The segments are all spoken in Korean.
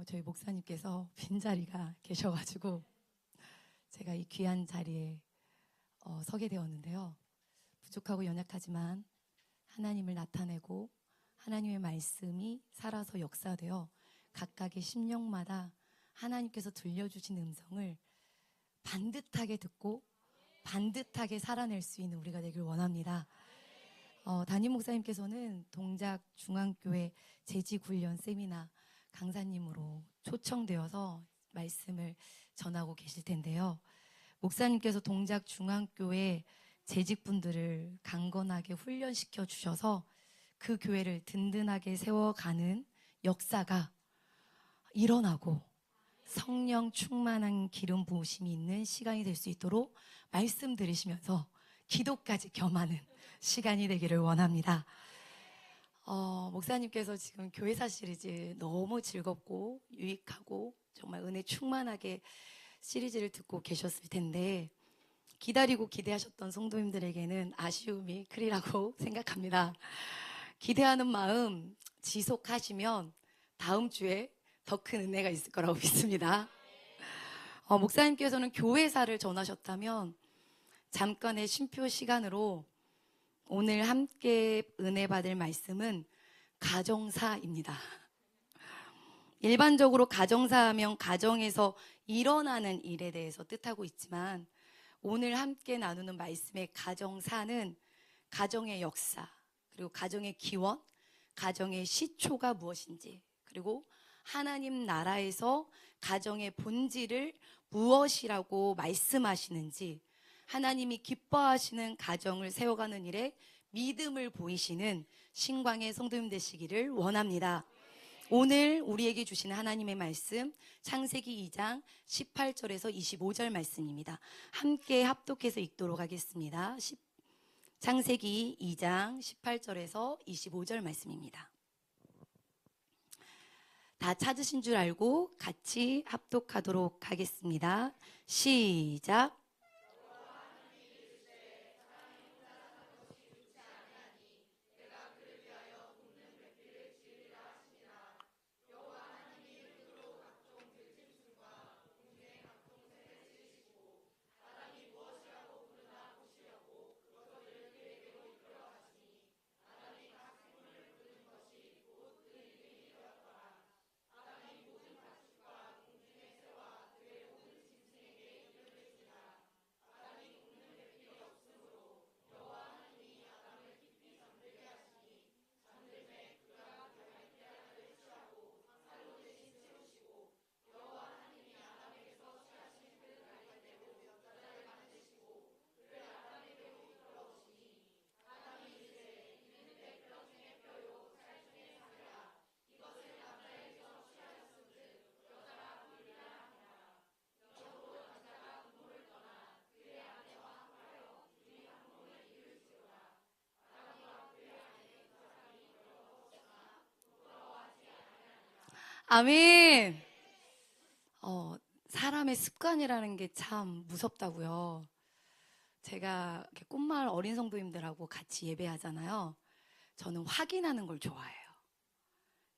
저희 목사님께서 빈자리가 계셔가지고 제가 이 귀한 자리에 서게 되었는데요. 부족하고 연약하지만 하나님을 나타내고 하나님의 말씀이 살아서 역사되어 각각의 심령마다 하나님께서 들려주신 음성을 반듯하게 듣고 반듯하게 살아낼 수 있는 우리가 되길 원합니다. 담임 목사님께서는 동작 중앙교회 재직훈련 세미나 강사님으로 초청되어서 말씀을 전하고 계실 텐데요. 목사님께서 동작 중앙교회 재직분들을 강건하게 훈련시켜 주셔서 그 교회를 든든하게 세워가는 역사가 일어나고 성령 충만한 기름 부으심이 있는 시간이 될 수 있도록 말씀 들으시면서 기도까지 겸하는 시간이 되기를 원합니다. 목사님께서 지금 교회사 시리즈 너무 즐겁고 유익하고 정말 은혜 충만하게 시리즈를 듣고 계셨을 텐데 기다리고 기대하셨던 성도님들에게는 아쉬움이 크리라고 생각합니다. 기대하는 마음 지속하시면 다음 주에 더 큰 은혜가 있을 거라고 믿습니다. 목사님께서는 교회사를 전하셨다면 잠깐의 쉼표 시간으로 오늘 함께 은혜 받을 말씀은 가정사입니다. 일반적으로 가정사 하면 가정에서 일어나는 일에 대해서 뜻하고 있지만 오늘 함께 나누는 말씀의 가정사는 가정의 역사, 그리고 가정의 기원, 가정의 시초가 무엇인지, 그리고 하나님 나라에서 가정의 본질을 무엇이라고 말씀하시는지, 하나님이 기뻐하시는 가정을 세워가는 일에 믿음을 보이시는 신광의 성도님 되시기를 원합니다. 오늘 우리에게 주시는 하나님의 말씀 창세기 2장 18절에서 25절 말씀입니다. 함께 합독해서 읽도록 하겠습니다. 창세기 2장 18절에서 25절 말씀입니다. 다 찾으신 줄 알고 같이 합독하도록 하겠습니다. 시작. 아멘. 사람의 습관이라는 게 참 무섭다고요. 제가 이렇게 꽃마을 어린 성도님들하고 같이 예배하잖아요. 저는 확인하는 걸 좋아해요.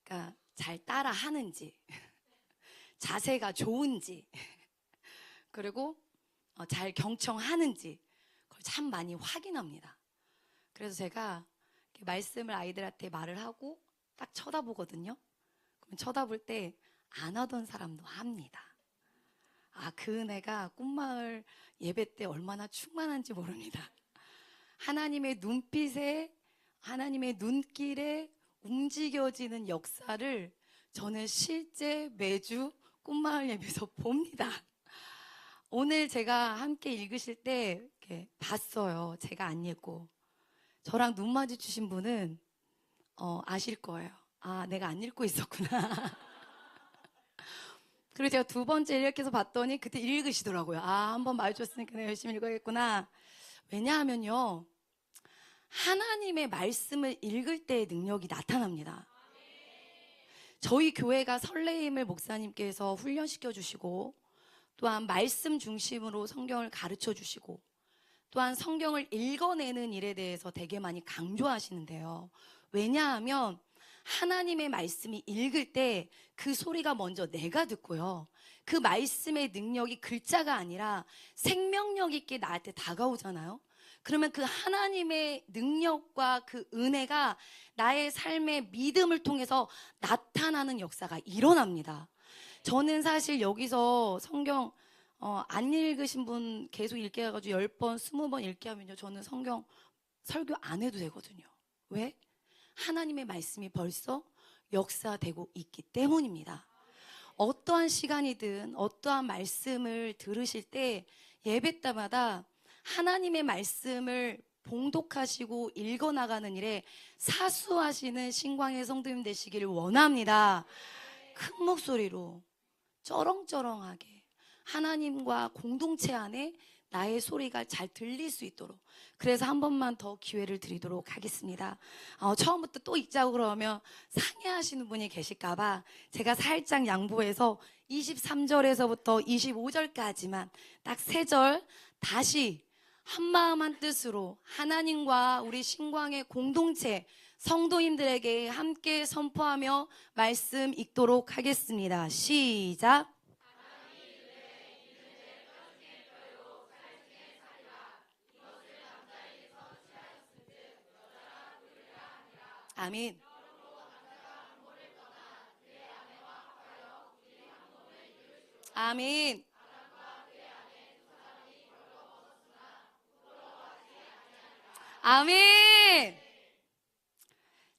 그러니까 잘 따라 하는지, 자세가 좋은지, 그리고 잘 경청하는지 그걸 참 많이 확인합니다. 그래서 제가 이렇게 말씀을 아이들한테 말을 하고 딱 쳐다보거든요. 그럼 쳐다볼 때 안 하던 사람도 합니다. 그 은혜가 꽃마을 예배 때 얼마나 충만한지 모릅니다. 하나님의 눈빛에, 하나님의 눈길에 움직여지는 역사를 저는 실제 매주 꽃마을 예배에서 봅니다. 오늘 제가 함께 읽으실 때 이렇게 봤어요. 제가 안 읽고. 저랑 눈 마주치신 분은 아실 거예요. 내가 안 읽고 있었구나. 그리고 제가 두 번째 이렇게 해서 봤더니 그때 읽으시더라고요. 한번 마주쳤으니까 내가 열심히 읽어야겠구나. 왜냐하면요, 하나님의 말씀을 읽을 때의 능력이 나타납니다. 저희 교회가 설레임을 목사님께서 훈련시켜 주시고, 또한 말씀 중심으로 성경을 가르쳐 주시고, 또한 성경을 읽어내는 일에 대해서 되게 많이 강조하시는데요. 왜냐하면 하나님의 말씀이 읽을 때 그 소리가 먼저 내가 듣고요. 그 말씀의 능력이 글자가 아니라 생명력 있게 나한테 다가오잖아요. 그러면 그 하나님의 능력과 그 은혜가 나의 삶의 믿음을 통해서 나타나는 역사가 일어납니다. 저는 사실 여기서 성경 안 읽으신 분 계속 읽게 해가지고 10번, 20번 읽게 하면요. 저는 성경 설교 안 해도 되거든요. 왜? 하나님의 말씀이 벌써 역사되고 있기 때문입니다. 어떠한 시간이든 어떠한 말씀을 들으실 때 예배 때마다 하나님의 말씀을 봉독하시고 읽어나가는 일에 사수하시는 신광의 성도님 되시기를 원합니다. 큰 목소리로 쩌렁쩌렁하게 하나님과 공동체 안에 나의 소리가 잘 들릴 수 있도록, 그래서 한 번만 더 기회를 드리도록 하겠습니다. 처음부터 또 읽자고 그러면 상해하시는 분이 계실까봐 제가 살짝 양보해서 23절에서부터 25절까지만 딱 3절 다시 한마음 한뜻으로 하나님과 우리 신광의 공동체 성도님들에게 함께 선포하며 말씀 읽도록 하겠습니다. 시작. 아멘. 아멘. 아멘.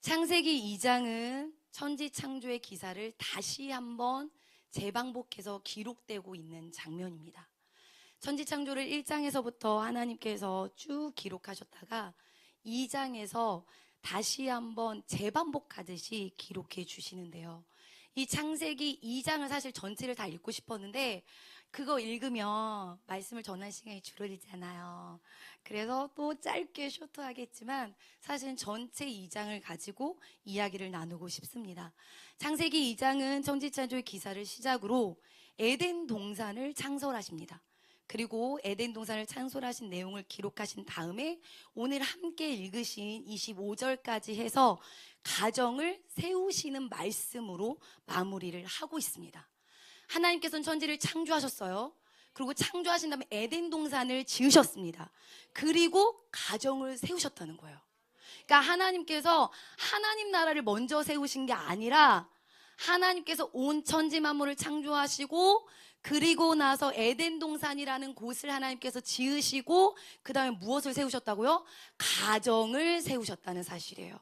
창세기 2장은 천지 창조의 기사를 다시 한번 재방복해서 기록되고 있는 장면입니다. 천지 창조를 1장에서부터 하나님께서 쭉 기록하셨다가 2장에서 다시 한번 재반복하듯이 기록해 주시는데요. 이 창세기 2장을 사실 전체를 다 읽고 싶었는데 그거 읽으면 말씀을 전할 시간이 줄어들잖아요. 그래서 또 짧게 쇼트하겠지만 사실은 전체 2장을 가지고 이야기를 나누고 싶습니다. 창세기 2장은 천지창조의 기사를 시작으로 에덴 동산을 창설하십니다. 그리고 에덴 동산을 창설하신 내용을 기록하신 다음에 오늘 함께 읽으신 25절까지 해서 가정을 세우시는 말씀으로 마무리를 하고 있습니다. 하나님께서는 천지를 창조하셨어요. 그리고 창조하신 다음에 에덴 동산을 지으셨습니다. 그리고 가정을 세우셨다는 거예요. 그러니까 하나님께서 하나님 나라를 먼저 세우신 게 아니라 하나님께서 온 천지 만물을 창조하시고 그리고 나서 에덴 동산이라는 곳을 하나님께서 지으시고 그 다음에 무엇을 세우셨다고요? 가정을 세우셨다는 사실이에요.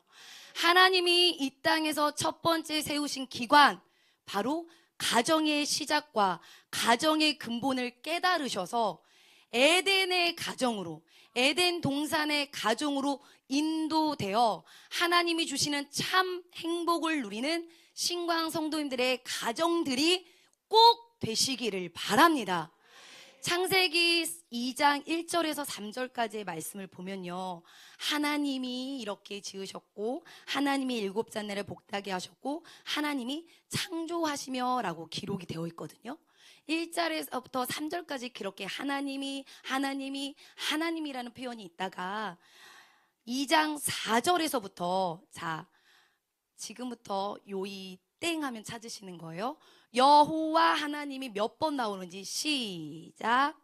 하나님이 이 땅에서 첫 번째 세우신 기관, 바로 가정의 시작과 가정의 근본을 깨달으셔서 에덴의 가정으로, 에덴 동산의 가정으로 인도되어 하나님이 주시는 참 행복을 누리는 신광 성도님들의 가정들이 꼭 되시기를 바랍니다. 창세기 2장 1절에서 3절까지의 말씀을 보면요, 하나님이 이렇게 지으셨고 하나님이 7잔내를 복되게 하셨고 하나님이 창조하시며 라고 기록이 되어 있거든요. 1절에서부터 3절까지 그렇게 하나님이라는 표현이 있다가 2장 4절에서부터, 자, 지금부터 요이 땡 하면 찾으시는 거예요. 여호와 하나님이 몇 번 나오는지 시작.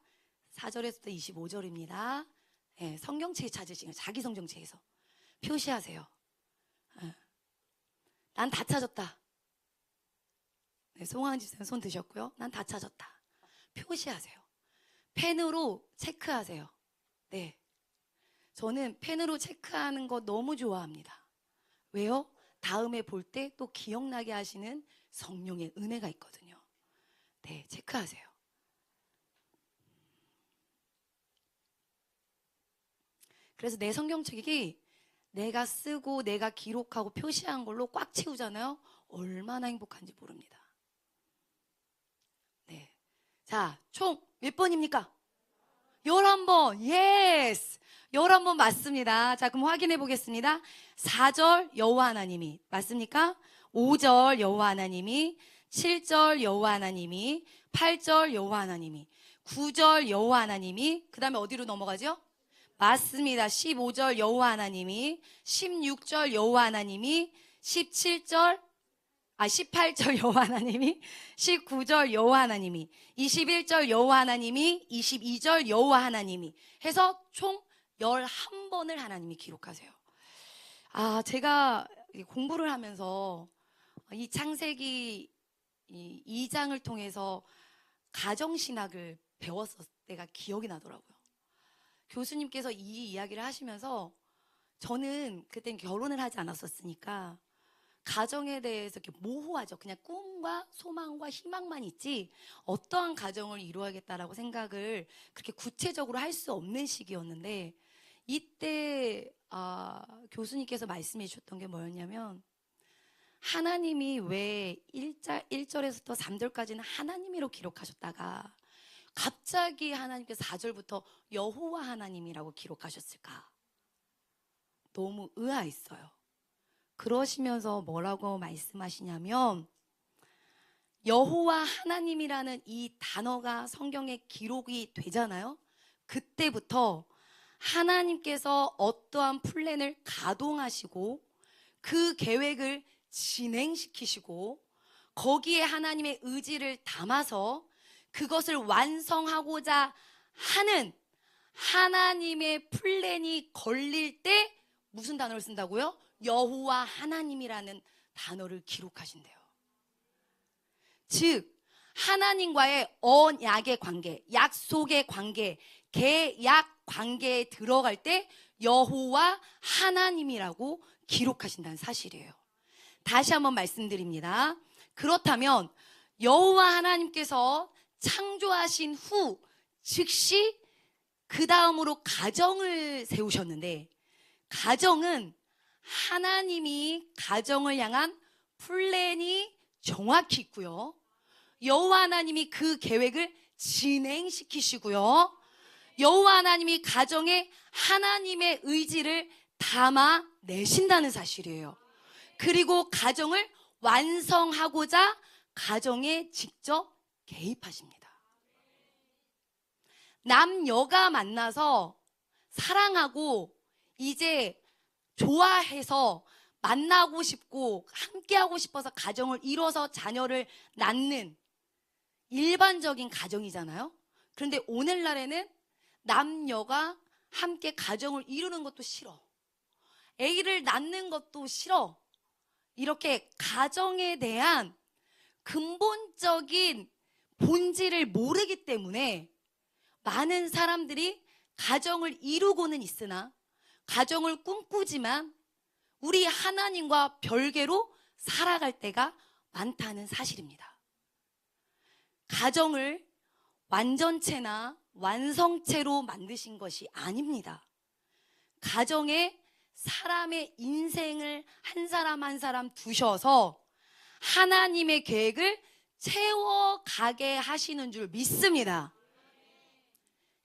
4절에서부터 25절입니다. 네, 성경책에 찾으시면 자기 성경책에서 표시하세요. 난 다 찾았다. 네, 송하은 집사님 손 드셨고요. 난 다 찾았다. 표시하세요. 펜으로 체크하세요. 네, 저는 펜으로 체크하는 거 너무 좋아합니다. 왜요? 다음에 볼 때 또 기억나게 하시는 성령의 은혜가 있거든요. 네, 체크하세요. 그래서 내 성경책이 내가 쓰고 내가 기록하고 표시한 걸로 꽉 채우잖아요. 얼마나 행복한지 모릅니다. 네, 자, 총 몇 번입니까? 11번. 예스, 11번 맞습니다. 자, 그럼 확인해 보겠습니다. 4절 여호와 하나님이 맞습니까? 5절 여호와 하나님이, 7절 여호와 하나님이, 8절 여호와 하나님이, 9절 여호와 하나님이, 그 다음에 어디로 넘어가죠? 맞습니다. 15절 여호와 하나님이, 16절 여호와 하나님이, 18절 여호와 하나님이, 19절 여호와 하나님이, 21절 여호와 하나님이, 22절 여호와 하나님이 해서 총 11번을 하나님이 기록하세요. 제가 공부를 하면서 이 창세기 2장을 통해서 가정신학을 배웠을 때가 기억이 나더라고요. 교수님께서 이 이야기를 하시면서 저는 그땐 결혼을 하지 않았었으니까 가정에 대해서 이렇게 모호하죠. 그냥 꿈과 소망과 희망만 있지 어떠한 가정을 이루어야겠다라고 생각을 그렇게 구체적으로 할 수 없는 시기였는데, 이때 교수님께서 말씀해 주셨던 게 뭐였냐면, 하나님이 왜 1절에서부터 3절까지는 하나님이로 기록하셨다가 갑자기 하나님께서 4절부터 여호와 하나님이라고 기록하셨을까? 너무 의아했어요. 그러시면서 뭐라고 말씀하시냐면, 여호와 하나님이라는 이 단어가 성경에 기록이 되잖아요. 그때부터 하나님께서 어떠한 플랜을 가동하시고 그 계획을 진행시키시고 거기에 하나님의 의지를 담아서 그것을 완성하고자 하는 하나님의 플랜이 걸릴 때 무슨 단어를 쓴다고요? 여호와 하나님이라는 단어를 기록하신대요. 즉 하나님과의 언약의 관계, 약속의 관계, 계약 관계에 들어갈 때 여호와 하나님이라고 기록하신다는 사실이에요. 다시 한번 말씀드립니다. 그렇다면 여호와 하나님께서 창조하신 후 즉시 그 다음으로 가정을 세우셨는데, 가정은 하나님이 가정을 향한 플랜이 정확히 있고요, 여호와 하나님이 그 계획을 진행시키시고요, 여호와 하나님이 가정에 하나님의 의지를 담아내신다는 사실이에요. 그리고 가정을 완성하고자 가정에 직접 개입하십니다. 남녀가 만나서 사랑하고 이제 좋아해서 만나고 싶고 함께하고 싶어서 가정을 이뤄서 자녀를 낳는 일반적인 가정이잖아요. 그런데 오늘날에는 남녀가 함께 가정을 이루는 것도 싫어, 아기를 낳는 것도 싫어, 이렇게 가정에 대한 근본적인 본질을 모르기 때문에 많은 사람들이 가정을 이루고는 있으나 가정을 꿈꾸지만 우리 하나님과 별개로 살아갈 때가 많다는 사실입니다. 가정을 완전체나 완성체로 만드신 것이 아닙니다. 가정에 사람의 인생을 한 사람 한 사람 두셔서 하나님의 계획을 채워가게 하시는 줄 믿습니다.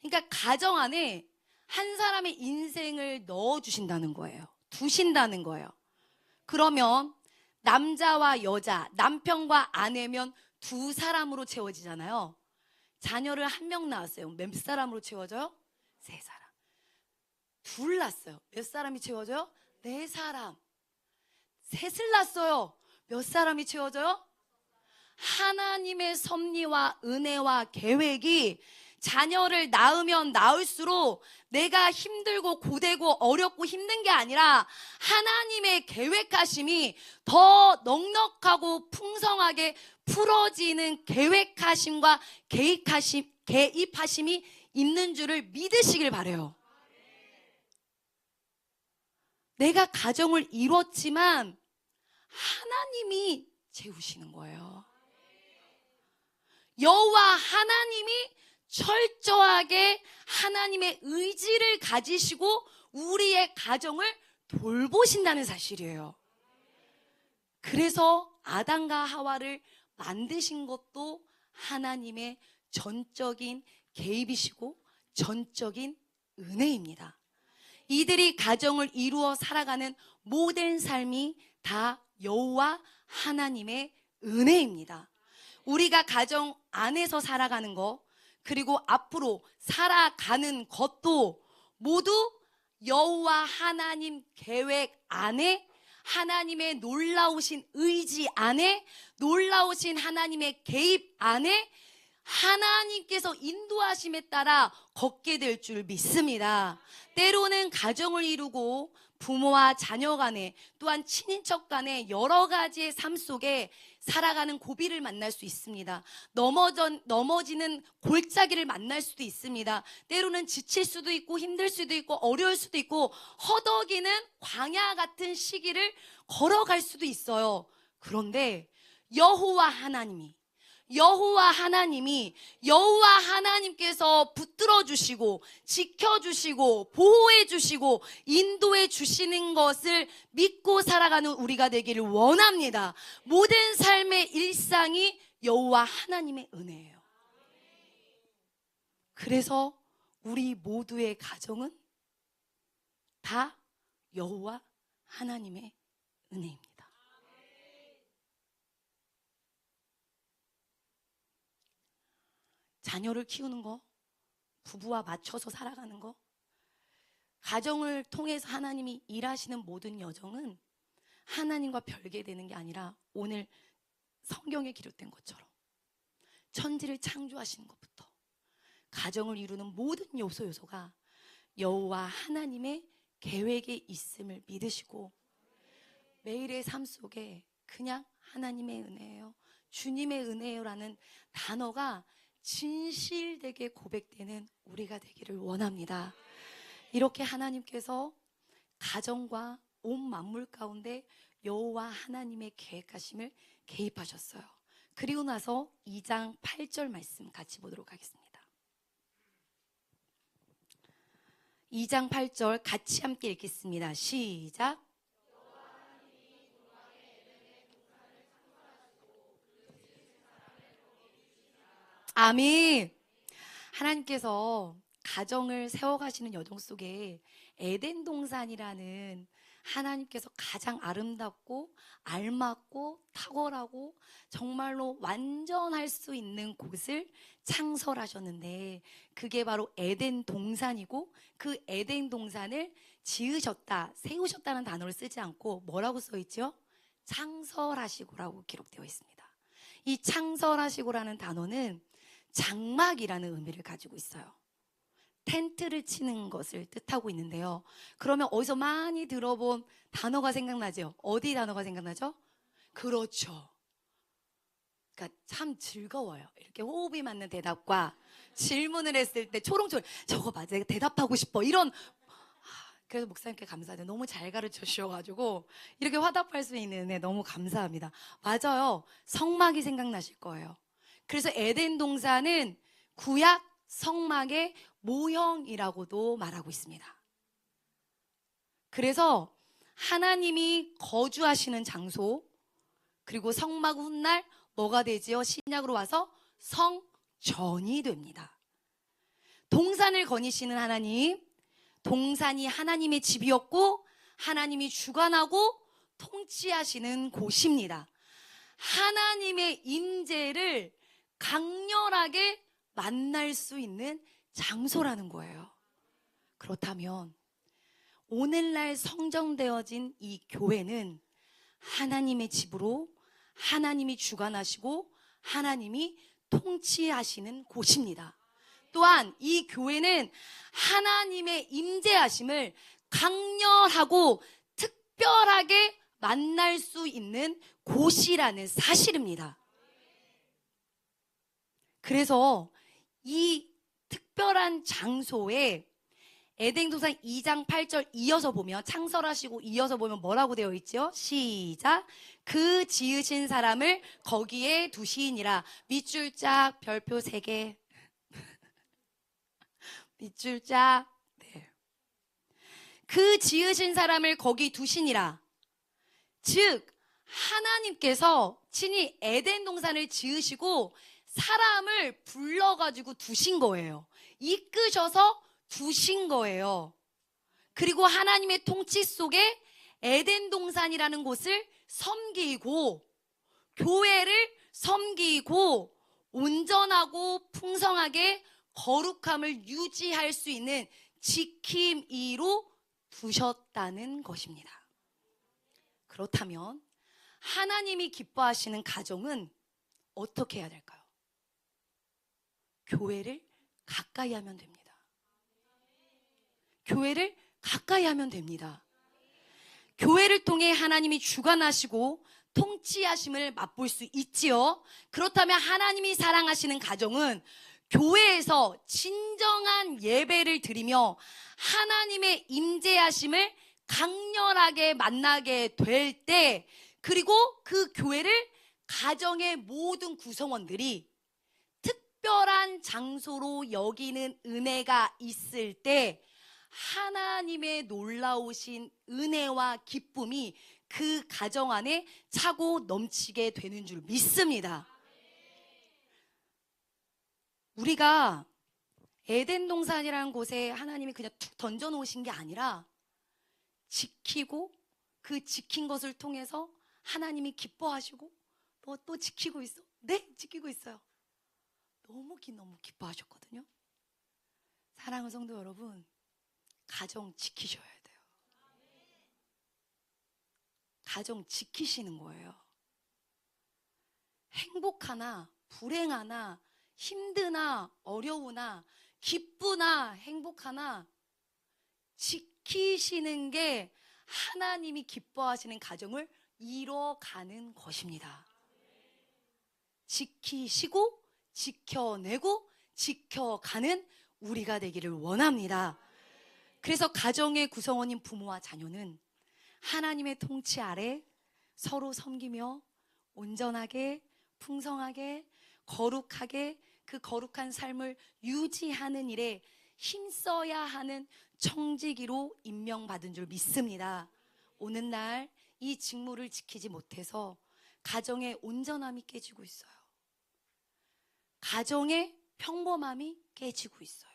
그러니까 가정 안에 한 사람의 인생을 넣어주신다는 거예요. 두신다는 거예요. 그러면 남자와 여자, 남편과 아내면 두 사람으로 채워지잖아요. 자녀를 한 명 낳았어요. 몇 사람으로 채워져요? 세 사람. 둘 낳았어요. 몇 사람이 채워져요? 네 사람. 셋을 낳았어요. 몇 사람이 채워져요? 하나님의 섭리와 은혜와 계획이 자녀를 낳으면 낳을수록 내가 힘들고 고되고 어렵고 힘든 게 아니라 하나님의 계획하심이 더 넉넉하고 풍성하게 풀어지는 계획하심과 개입하심이 있는 줄을 믿으시길 바라요. 내가 가정을 이뤘지만 하나님이 채우시는 거예요. 여호와 하나님이 철저하게 하나님의 의지를 가지시고 우리의 가정을 돌보신다는 사실이에요. 그래서 아담과 하와를 만드신 것도 하나님의 전적인 개입이시고 전적인 은혜입니다. 이들이 가정을 이루어 살아가는 모든 삶이 다 여호와 하나님의 은혜입니다. 우리가 가정 안에서 살아가는 것, 그리고 앞으로 살아가는 것도 모두 여호와 하나님 계획 안에 하나님의 놀라우신 의지 안에, 놀라우신 하나님의 개입 안에 하나님께서 인도하심에 따라 걷게 될 줄 믿습니다. 때로는 가정을 이루고 부모와 자녀 간에, 또한 친인척 간에 여러 가지의 삶 속에 살아가는 고비를 만날 수 있습니다. 넘어지는 골짜기를 만날 수도 있습니다. 때로는 지칠 수도 있고 힘들 수도 있고 어려울 수도 있고 허덕이는 광야 같은 시기를 걸어갈 수도 있어요. 그런데 여호와 하나님께서 붙들어 주시고 지켜 주시고 보호해 주시고 인도해 주시는 것을 믿고 살아가는 우리가 되기를 원합니다. 모든 삶의 일상이 여호와 하나님의 은혜예요. 그래서 우리 모두의 가정은 다 여호와 하나님의 은혜입니다. 자녀를 키우는 거, 부부와 맞춰서 살아가는 거, 가정을 통해서 하나님이 일하시는 모든 여정은 하나님과 별개되는 게 아니라 오늘 성경에 기록된 것처럼 천지를 창조하시는 것부터 가정을 이루는 모든 요소가 여호와 하나님의 계획에 있음을 믿으시고 매일의 삶 속에 그냥 하나님의 은혜예요, 주님의 은혜요라는 단어가 진실되게 고백되는 우리가 되기를 원합니다. 이렇게 하나님께서 가정과 온 만물 가운데 여호와 하나님의 계획하심을 개입하셨어요. 그리고 나서 2장 8절 말씀 같이 보도록 하겠습니다. 2장 8절 같이 함께 읽겠습니다. 시작. 아멘. 하나님께서 가정을 세워가시는 여정 속에 에덴 동산이라는 하나님께서 가장 아름답고 알맞고 탁월하고 정말로 완전할 수 있는 곳을 창설하셨는데 그게 바로 에덴 동산이고 그 에덴 동산을 지으셨다, 세우셨다는 단어를 쓰지 않고 뭐라고 써있죠? 창설하시고라고 기록되어 있습니다. 이 창설하시고라는 단어는 장막이라는 의미를 가지고 있어요. 텐트를 치는 것을 뜻하고 있는데요. 그러면 어디서 많이 들어본 단어가 생각나죠? 어디 단어가 생각나죠? 그렇죠. 그러니까 참 즐거워요. 이렇게 호흡이 맞는 대답과 질문을 했을 때 초롱초롱 저거 맞아, 대답하고 싶어, 이런. 그래서 목사님께 감사해요. 너무 잘 가르쳐 주셔가지고 이렇게 화답할 수 있는 은혜 너무 감사합니다. 맞아요. 성막이 생각나실 거예요. 그래서 에덴 동산은 구약 성막의 모형이라고도 말하고 있습니다. 그래서 하나님이 거주하시는 장소, 그리고 성막 훗날 뭐가 되지요? 신약으로 와서 성전이 됩니다. 동산을 거니시는 하나님, 동산이 하나님의 집이었고 하나님이 주관하고 통치하시는 곳입니다. 하나님의 임재를 강렬하게 만날 수 있는 장소라는 거예요. 그렇다면 오늘날 성정되어진 이 교회는 하나님의 집으로 하나님이 주관하시고 하나님이 통치하시는 곳입니다. 또한 이 교회는 하나님의 임재하심을 강렬하고 특별하게 만날 수 있는 곳이라는 사실입니다. 그래서 이 특별한 장소에 에덴 동산 2장 8절 이어서 보면, 창설하시고 이어서 보면 뭐라고 되어 있죠? 시작. 그 지으신 사람을 거기에 두시니라. 밑줄짝 별표 3개. 밑줄짝. 네. 그 지으신 사람을 거기 두시니라. 즉 하나님께서 친히 에덴 동산을 지으시고 사람을 불러가지고 두신 거예요. 이끄셔서 두신 거예요. 그리고 하나님의 통치 속에 에덴 동산이라는 곳을 섬기고 교회를 섬기고 온전하고 풍성하게 거룩함을 유지할 수 있는 지킴이로 두셨다는 것입니다. 그렇다면 하나님이 기뻐하시는 가정은 어떻게 해야 될까요? 교회를 가까이 하면 됩니다. 교회를 가까이 하면 됩니다. 교회를 통해 하나님이 주관하시고 통치하심을 맛볼 수 있지요. 그렇다면 하나님이 사랑하시는 가정은 교회에서 진정한 예배를 드리며 하나님의 임재하심을 강렬하게 만나게 될 때, 그리고 그 교회를 가정의 모든 구성원들이 특별한 장소로 여기는 은혜가 있을 때 하나님의 놀라우신 은혜와 기쁨이 그 가정 안에 차고 넘치게 되는 줄 믿습니다. 우리가 에덴 동산이라는 곳에 하나님이 그냥 툭 던져 놓으신 게 아니라 지키고 그 지킨 것을 통해서 하나님이 기뻐하시고 너 또 지키고 있어? 네, 지키고 있어요. 너무 기뻐하셨거든요. 사랑하는 성도 여러분, 가정 지키셔야 돼요. 가정 지키시는 거예요. 행복하나 불행하나 힘드나 어려우나 기쁘나 행복하나 지키시는 게 하나님이 기뻐하시는 가정을 이뤄가는 것입니다. 지키시고 지켜내고 지켜가는 우리가 되기를 원합니다. 그래서 가정의 구성원인 부모와 자녀는 하나님의 통치 아래 서로 섬기며 온전하게 풍성하게 거룩하게 그 거룩한 삶을 유지하는 일에 힘써야 하는 청지기로 임명받은 줄 믿습니다. 오늘날 이 직무를 지키지 못해서 가정의 온전함이 깨지고 있어요. 가정의 평범함이 깨지고 있어요.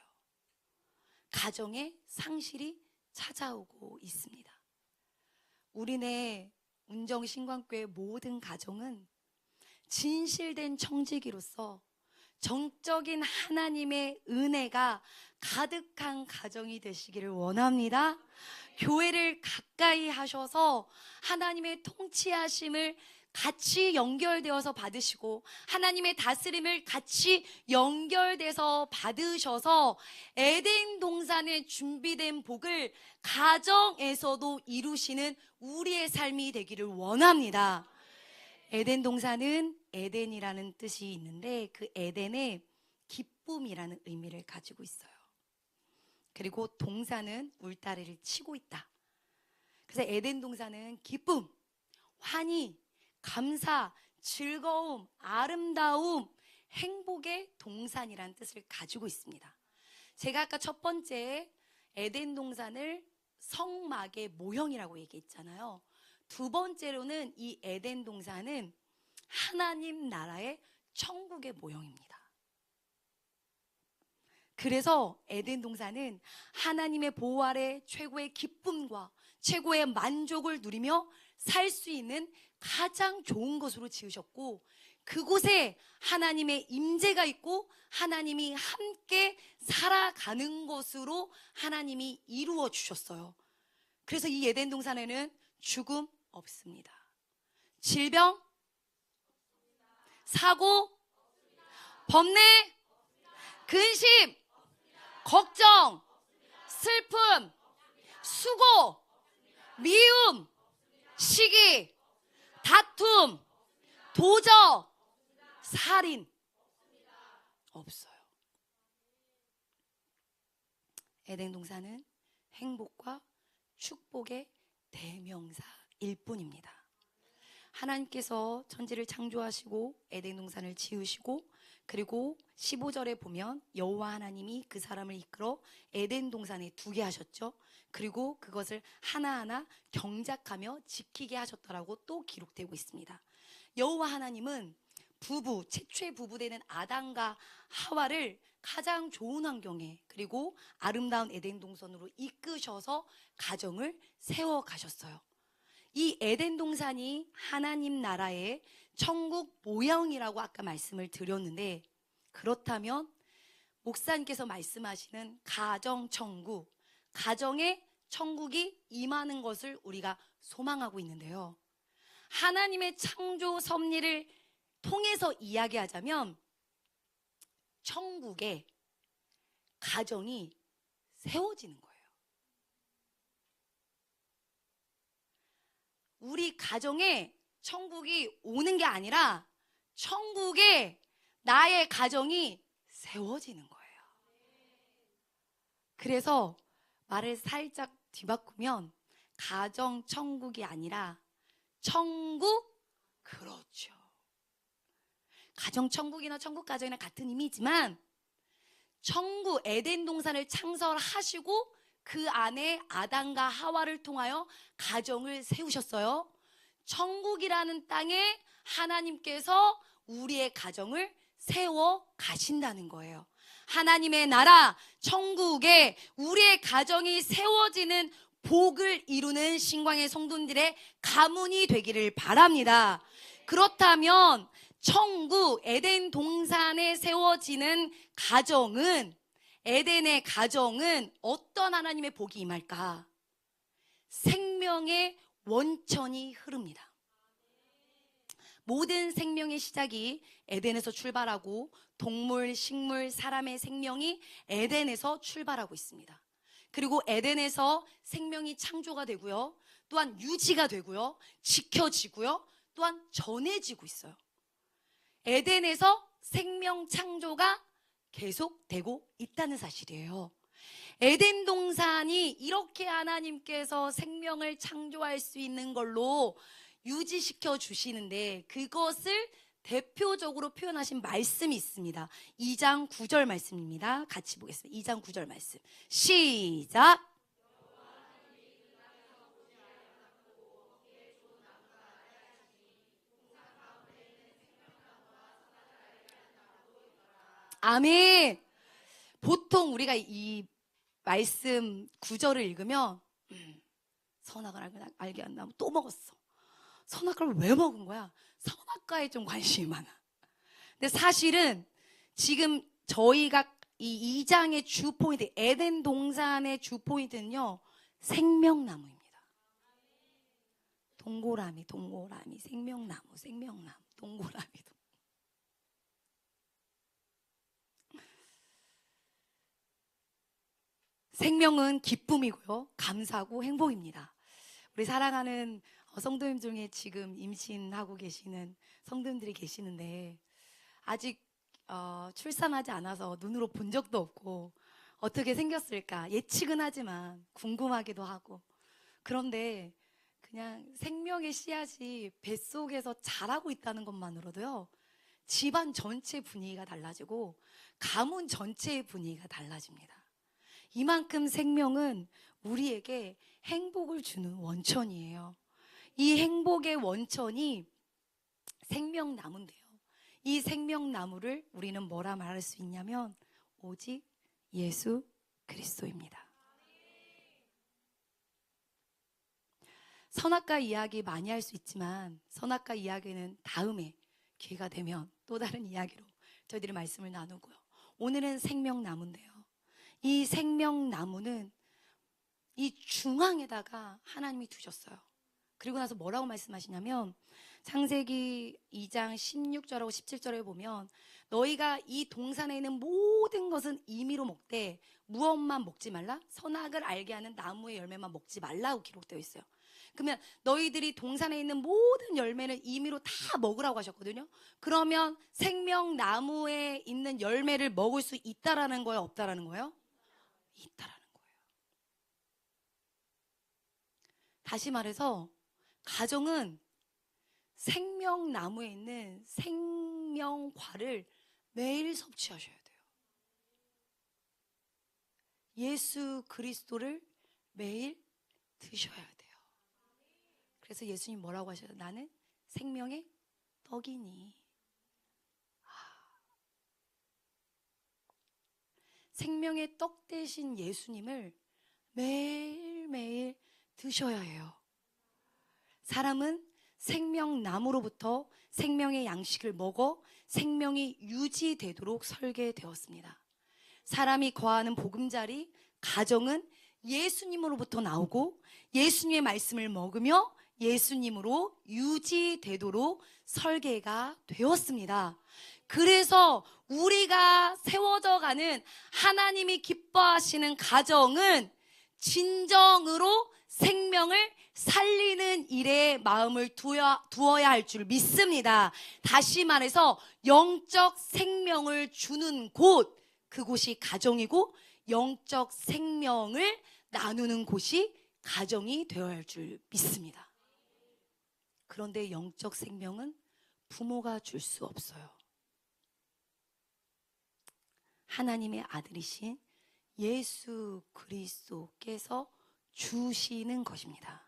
가정의 상실이 찾아오고 있습니다. 우리네 운정신광교회 모든 가정은 진실된 청지기로서 정적인 하나님의 은혜가 가득한 가정이 되시기를 원합니다. 교회를 가까이 하셔서 하나님의 통치하심을 같이 연결되어서 받으시고 하나님의 다스림을 같이 연결돼서 받으셔서 에덴 동산에 준비된 복을 가정에서도 이루시는 우리의 삶이 되기를 원합니다. 에덴 동산은 에덴이라는 뜻이 있는데 그 에덴에 기쁨이라는 의미를 가지고 있어요. 그리고 동산은 울타리를 치고 있다. 그래서 에덴 동산은 기쁨, 환희, 감사, 즐거움, 아름다움, 행복의 동산이라는 뜻을 가지고 있습니다. 제가 아까 첫 번째 에덴 동산을 성막의 모형이라고 얘기했잖아요. 두 번째로는 이 에덴 동산은 하나님 나라의 천국의 모형입니다. 그래서 에덴 동산은 하나님의 보호 아래 최고의 기쁨과 최고의 만족을 누리며 살 수 있는 가장 좋은 것으로 지으셨고 그곳에 하나님의 임재가 있고 하나님이 함께 살아가는 것으로 하나님이 이루어 주셨어요. 그래서 이 에덴 동산에는 죽음 없습니다. 질병, 사고, 범례, 근심, 걱정, 슬픔, 수고, 미움, 시기, 다툼, 도적, 살인 없어요. 에덴 동산은 행복과 축복의 대명사일 뿐입니다. 하나님께서 천지를 창조하시고 에덴 동산을 지으시고 그리고 15절에 보면 여호와 하나님이 그 사람을 이끌어 에덴 동산에 두게 하셨죠. 그리고 그것을 하나하나 경작하며 지키게 하셨다라고 또 기록되고 있습니다. 여호와 하나님은 최초의 부부되는 아담과 하와를 가장 좋은 환경에 그리고 아름다운 에덴 동산으로 이끄셔서 가정을 세워가셨어요. 이 에덴 동산이 하나님 나라의 천국 모형이라고 아까 말씀을 드렸는데 그렇다면 목사님께서 말씀하시는 가정천국, 가정의 천국이 임하는 것을 우리가 소망하고 있는데요. 하나님의 창조 섭리를 통해서 이야기하자면 천국에 가정이 세워지는 거예요. 우리 가정에 천국이 오는 게 아니라 천국에 나의 가정이 세워지는 거예요. 그래서 말을 살짝 뒤바꾸면 가정 천국이 아니라 천국, 그렇죠. 가정 천국이나 천국 가정이나 같은 의미지만 천국 에덴 동산을 창설하시고 그 안에 아담과 하와를 통하여 가정을 세우셨어요. 천국이라는 땅에 하나님께서 우리의 가정을 세워 가신다는 거예요. 하나님의 나라 천국에 우리의 가정이 세워지는 복을 이루는 신광의 성도들의 가문이 되기를 바랍니다. 그렇다면 천국 에덴 동산에 세워지는 가정은, 에덴의 가정은 어떤 하나님의 복이 임할까? 생명의 원천이 흐릅니다. 모든 생명의 시작이 에덴에서 출발하고 동물, 식물, 사람의 생명이 에덴에서 출발하고 있습니다. 그리고 에덴에서 생명이 창조가 되고요. 또한 유지가 되고요. 지켜지고요. 또한 전해지고 있어요. 에덴에서 생명 창조가 계속되고 있다는 사실이에요. 에덴 동산이 이렇게 하나님께서 생명을 창조할 수 있는 걸로 유지시켜 주시는데 그것을 대표적으로 표현하신 말씀이 있습니다. 2장 9절 말씀입니다. 같이 보겠습니다. 2장 9절 말씀. 시작. 아멘. 보통 우리가 이 말씀 9절을 읽으면 선악을 알게 안 나면 또 먹었어. 선악과를 왜 먹은 거야? 선악과에 좀 관심이 많아. 근데 사실은 지금 저희가 이 2장의 주 포인트, 에덴 동산의 주 포인트는요, 생명나무입니다. 동고라미, 동고라미, 생명나무, 생명나무, 동고라미도. 생명은 기쁨이고요, 감사하고 행복입니다. 우리 사랑하는 성도님 중에 지금 임신하고 계시는 성도님들이 계시는데 아직 출산하지 않아서 눈으로 본 적도 없고 어떻게 생겼을까 예측은 하지만 궁금하기도 하고, 그런데 그냥 생명의 씨앗이 뱃속에서 자라고 있다는 것만으로도요, 집안 전체 분위기가 달라지고 가문 전체의 분위기가 달라집니다. 이만큼 생명은 우리에게 행복을 주는 원천이에요. 이 행복의 원천이 생명나무인데요, 이 생명나무를 우리는 뭐라 말할 수 있냐면 오직 예수 그리스도입니다. 선악과 이야기 많이 할 수 있지만 선악과 이야기는 다음에 기회가 되면 또 다른 이야기로 저희들이 말씀을 나누고요. 오늘은 생명나무인데요, 이 생명나무는 이 중앙에다가 하나님이 두셨어요. 그리고 나서 뭐라고 말씀하시냐면 창세기 2장 16절하고 17절에 보면 너희가 이 동산에 있는 모든 것은 임의로 먹되 무엇만 먹지 말라? 선악을 알게 하는 나무의 열매만 먹지 말라고 기록되어 있어요. 그러면 너희들이 동산에 있는 모든 열매는 임의로 다 먹으라고 하셨거든요. 그러면 생명나무에 있는 열매를 먹을 수 있다라는 거예요, 없다라는 거예요? 있다라는 거예요. 다시 말해서 가정은 생명나무에 있는 생명과를 매일 섭취하셔야 돼요. 예수 그리스도를 매일 드셔야 돼요. 그래서 예수님 뭐라고 하셔요? 나는 생명의 떡이니. 생명의 떡 대신 예수님을 매일매일 드셔야 해요. 사람은 생명나무로부터 생명의 양식을 먹어 생명이 유지되도록 설계되었습니다. 사람이 거하는 보금자리, 가정은 예수님으로부터 나오고 예수님의 말씀을 먹으며 예수님으로 유지되도록 설계가 되었습니다. 그래서 우리가 세워져 가는 하나님이 기뻐하시는 가정은 진정으로 생명을 살리는 일에 마음을 두어야 할 줄 믿습니다. 다시 말해서 영적 생명을 주는 곳, 그곳이 가정이고 영적 생명을 나누는 곳이 가정이 되어야 할 줄 믿습니다. 그런데 영적 생명은 부모가 줄 수 없어요. 하나님의 아들이신 예수 그리스도께서 주시는 것입니다.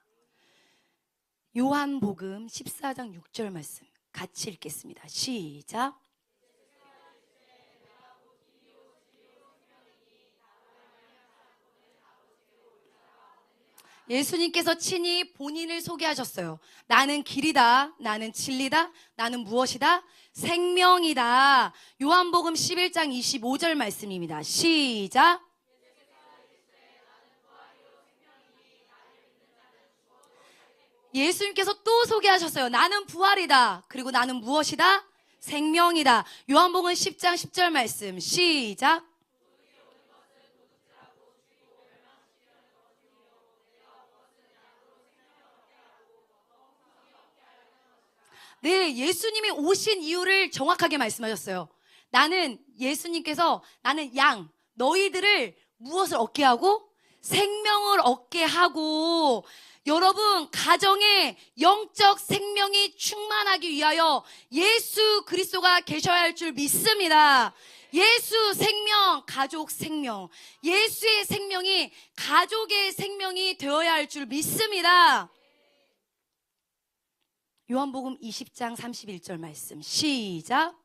요한복음 14장 6절 말씀 같이 읽겠습니다. 시작. 예수님께서 친히 본인을 소개하셨어요. 나는 길이다, 나는 진리다, 나는 무엇이다? 생명이다. 요한복음 11장 25절 말씀입니다. 시작. 예수님께서 또 소개하셨어요. 나는 부활이다. 그리고 나는 무엇이다? 생명이다. 요한복음 10장 10절 말씀 시작. 네, 예수님이 오신 이유를 정확하게 말씀하셨어요. 예수님께서 나는 양, 너희들을 무엇을 얻게 하고? 생명을 얻게 하고, 여러분, 가정에 영적 생명이 충만하기 위하여 예수 그리스도가 계셔야 할 줄 믿습니다. 예수 생명, 가족 생명, 예수의 생명이 가족의 생명이 되어야 할 줄 믿습니다. 요한복음 20장 31절 말씀 시작.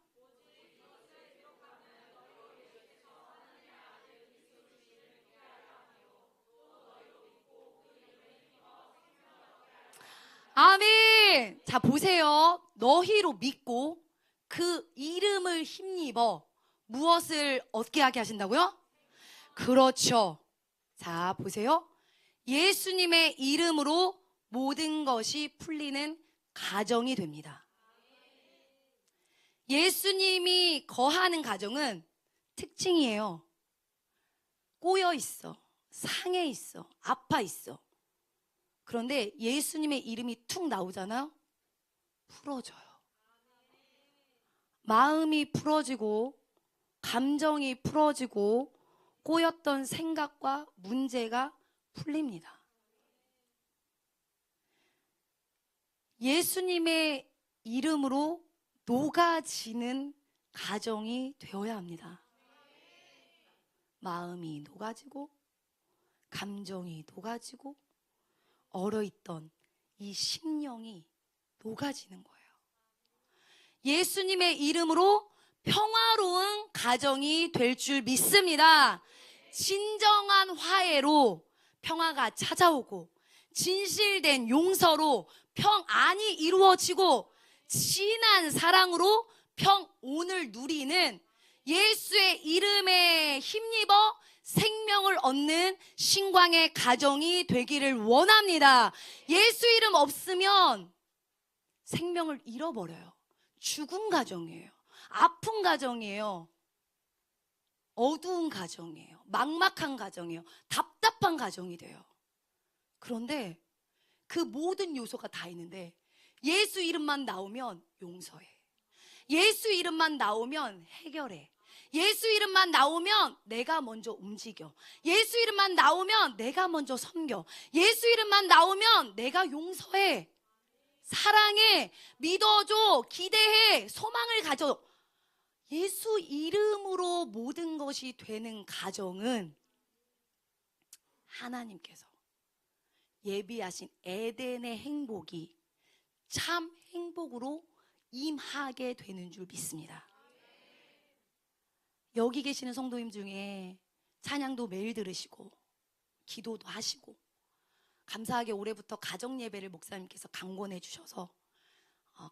아멘. 자, 보세요. 너희로 믿고 그 이름을 힘입어 무엇을 얻게 하게 하신다고요? 그렇죠. 자, 보세요. 예수님의 이름으로 모든 것이 풀리는 가정이 됩니다. 예수님이 거하는 가정은 특징이에요. 꼬여 있어, 상해 있어, 아파 있어. 그런데 예수님의 이름이 툭 나오잖아요. 풀어져요. 마음이 풀어지고 감정이 풀어지고 꼬였던 생각과 문제가 풀립니다. 예수님의 이름으로 녹아지는 가정이 되어야 합니다. 마음이 녹아지고 감정이 녹아지고 얼어있던 이 심령이 녹아지는 거예요. 예수님의 이름으로 평화로운 가정이 될 줄 믿습니다. 진정한 화해로 평화가 찾아오고 진실된 용서로 평안이 이루어지고 진한 사랑으로 평온을 누리는 예수의 이름에 힘입어 생명을 얻는 신광의 가정이 되기를 원합니다. 예수 이름 없으면 생명을 잃어버려요. 죽은 가정이에요. 아픈 가정이에요. 어두운 가정이에요. 막막한 가정이에요. 답답한 가정이 돼요. 그런데 그 모든 요소가 다 있는데 예수 이름만 나오면 용서해. 예수 이름만 나오면 해결해. 예수 이름만 나오면 내가 먼저 움직여. 예수 이름만 나오면 내가 먼저 섬겨. 예수 이름만 나오면 내가 용서해. 사랑해. 믿어줘. 기대해. 소망을 가져. 예수 이름으로 모든 것이 되는 가정은 하나님께서 예비하신 에덴의 행복이 참 행복으로 임하게 되는 줄 믿습니다. 여기 계시는 성도님 중에 찬양도 매일 들으시고 기도도 하시고 감사하게 올해부터 가정예배를 목사님께서 강권해 주셔서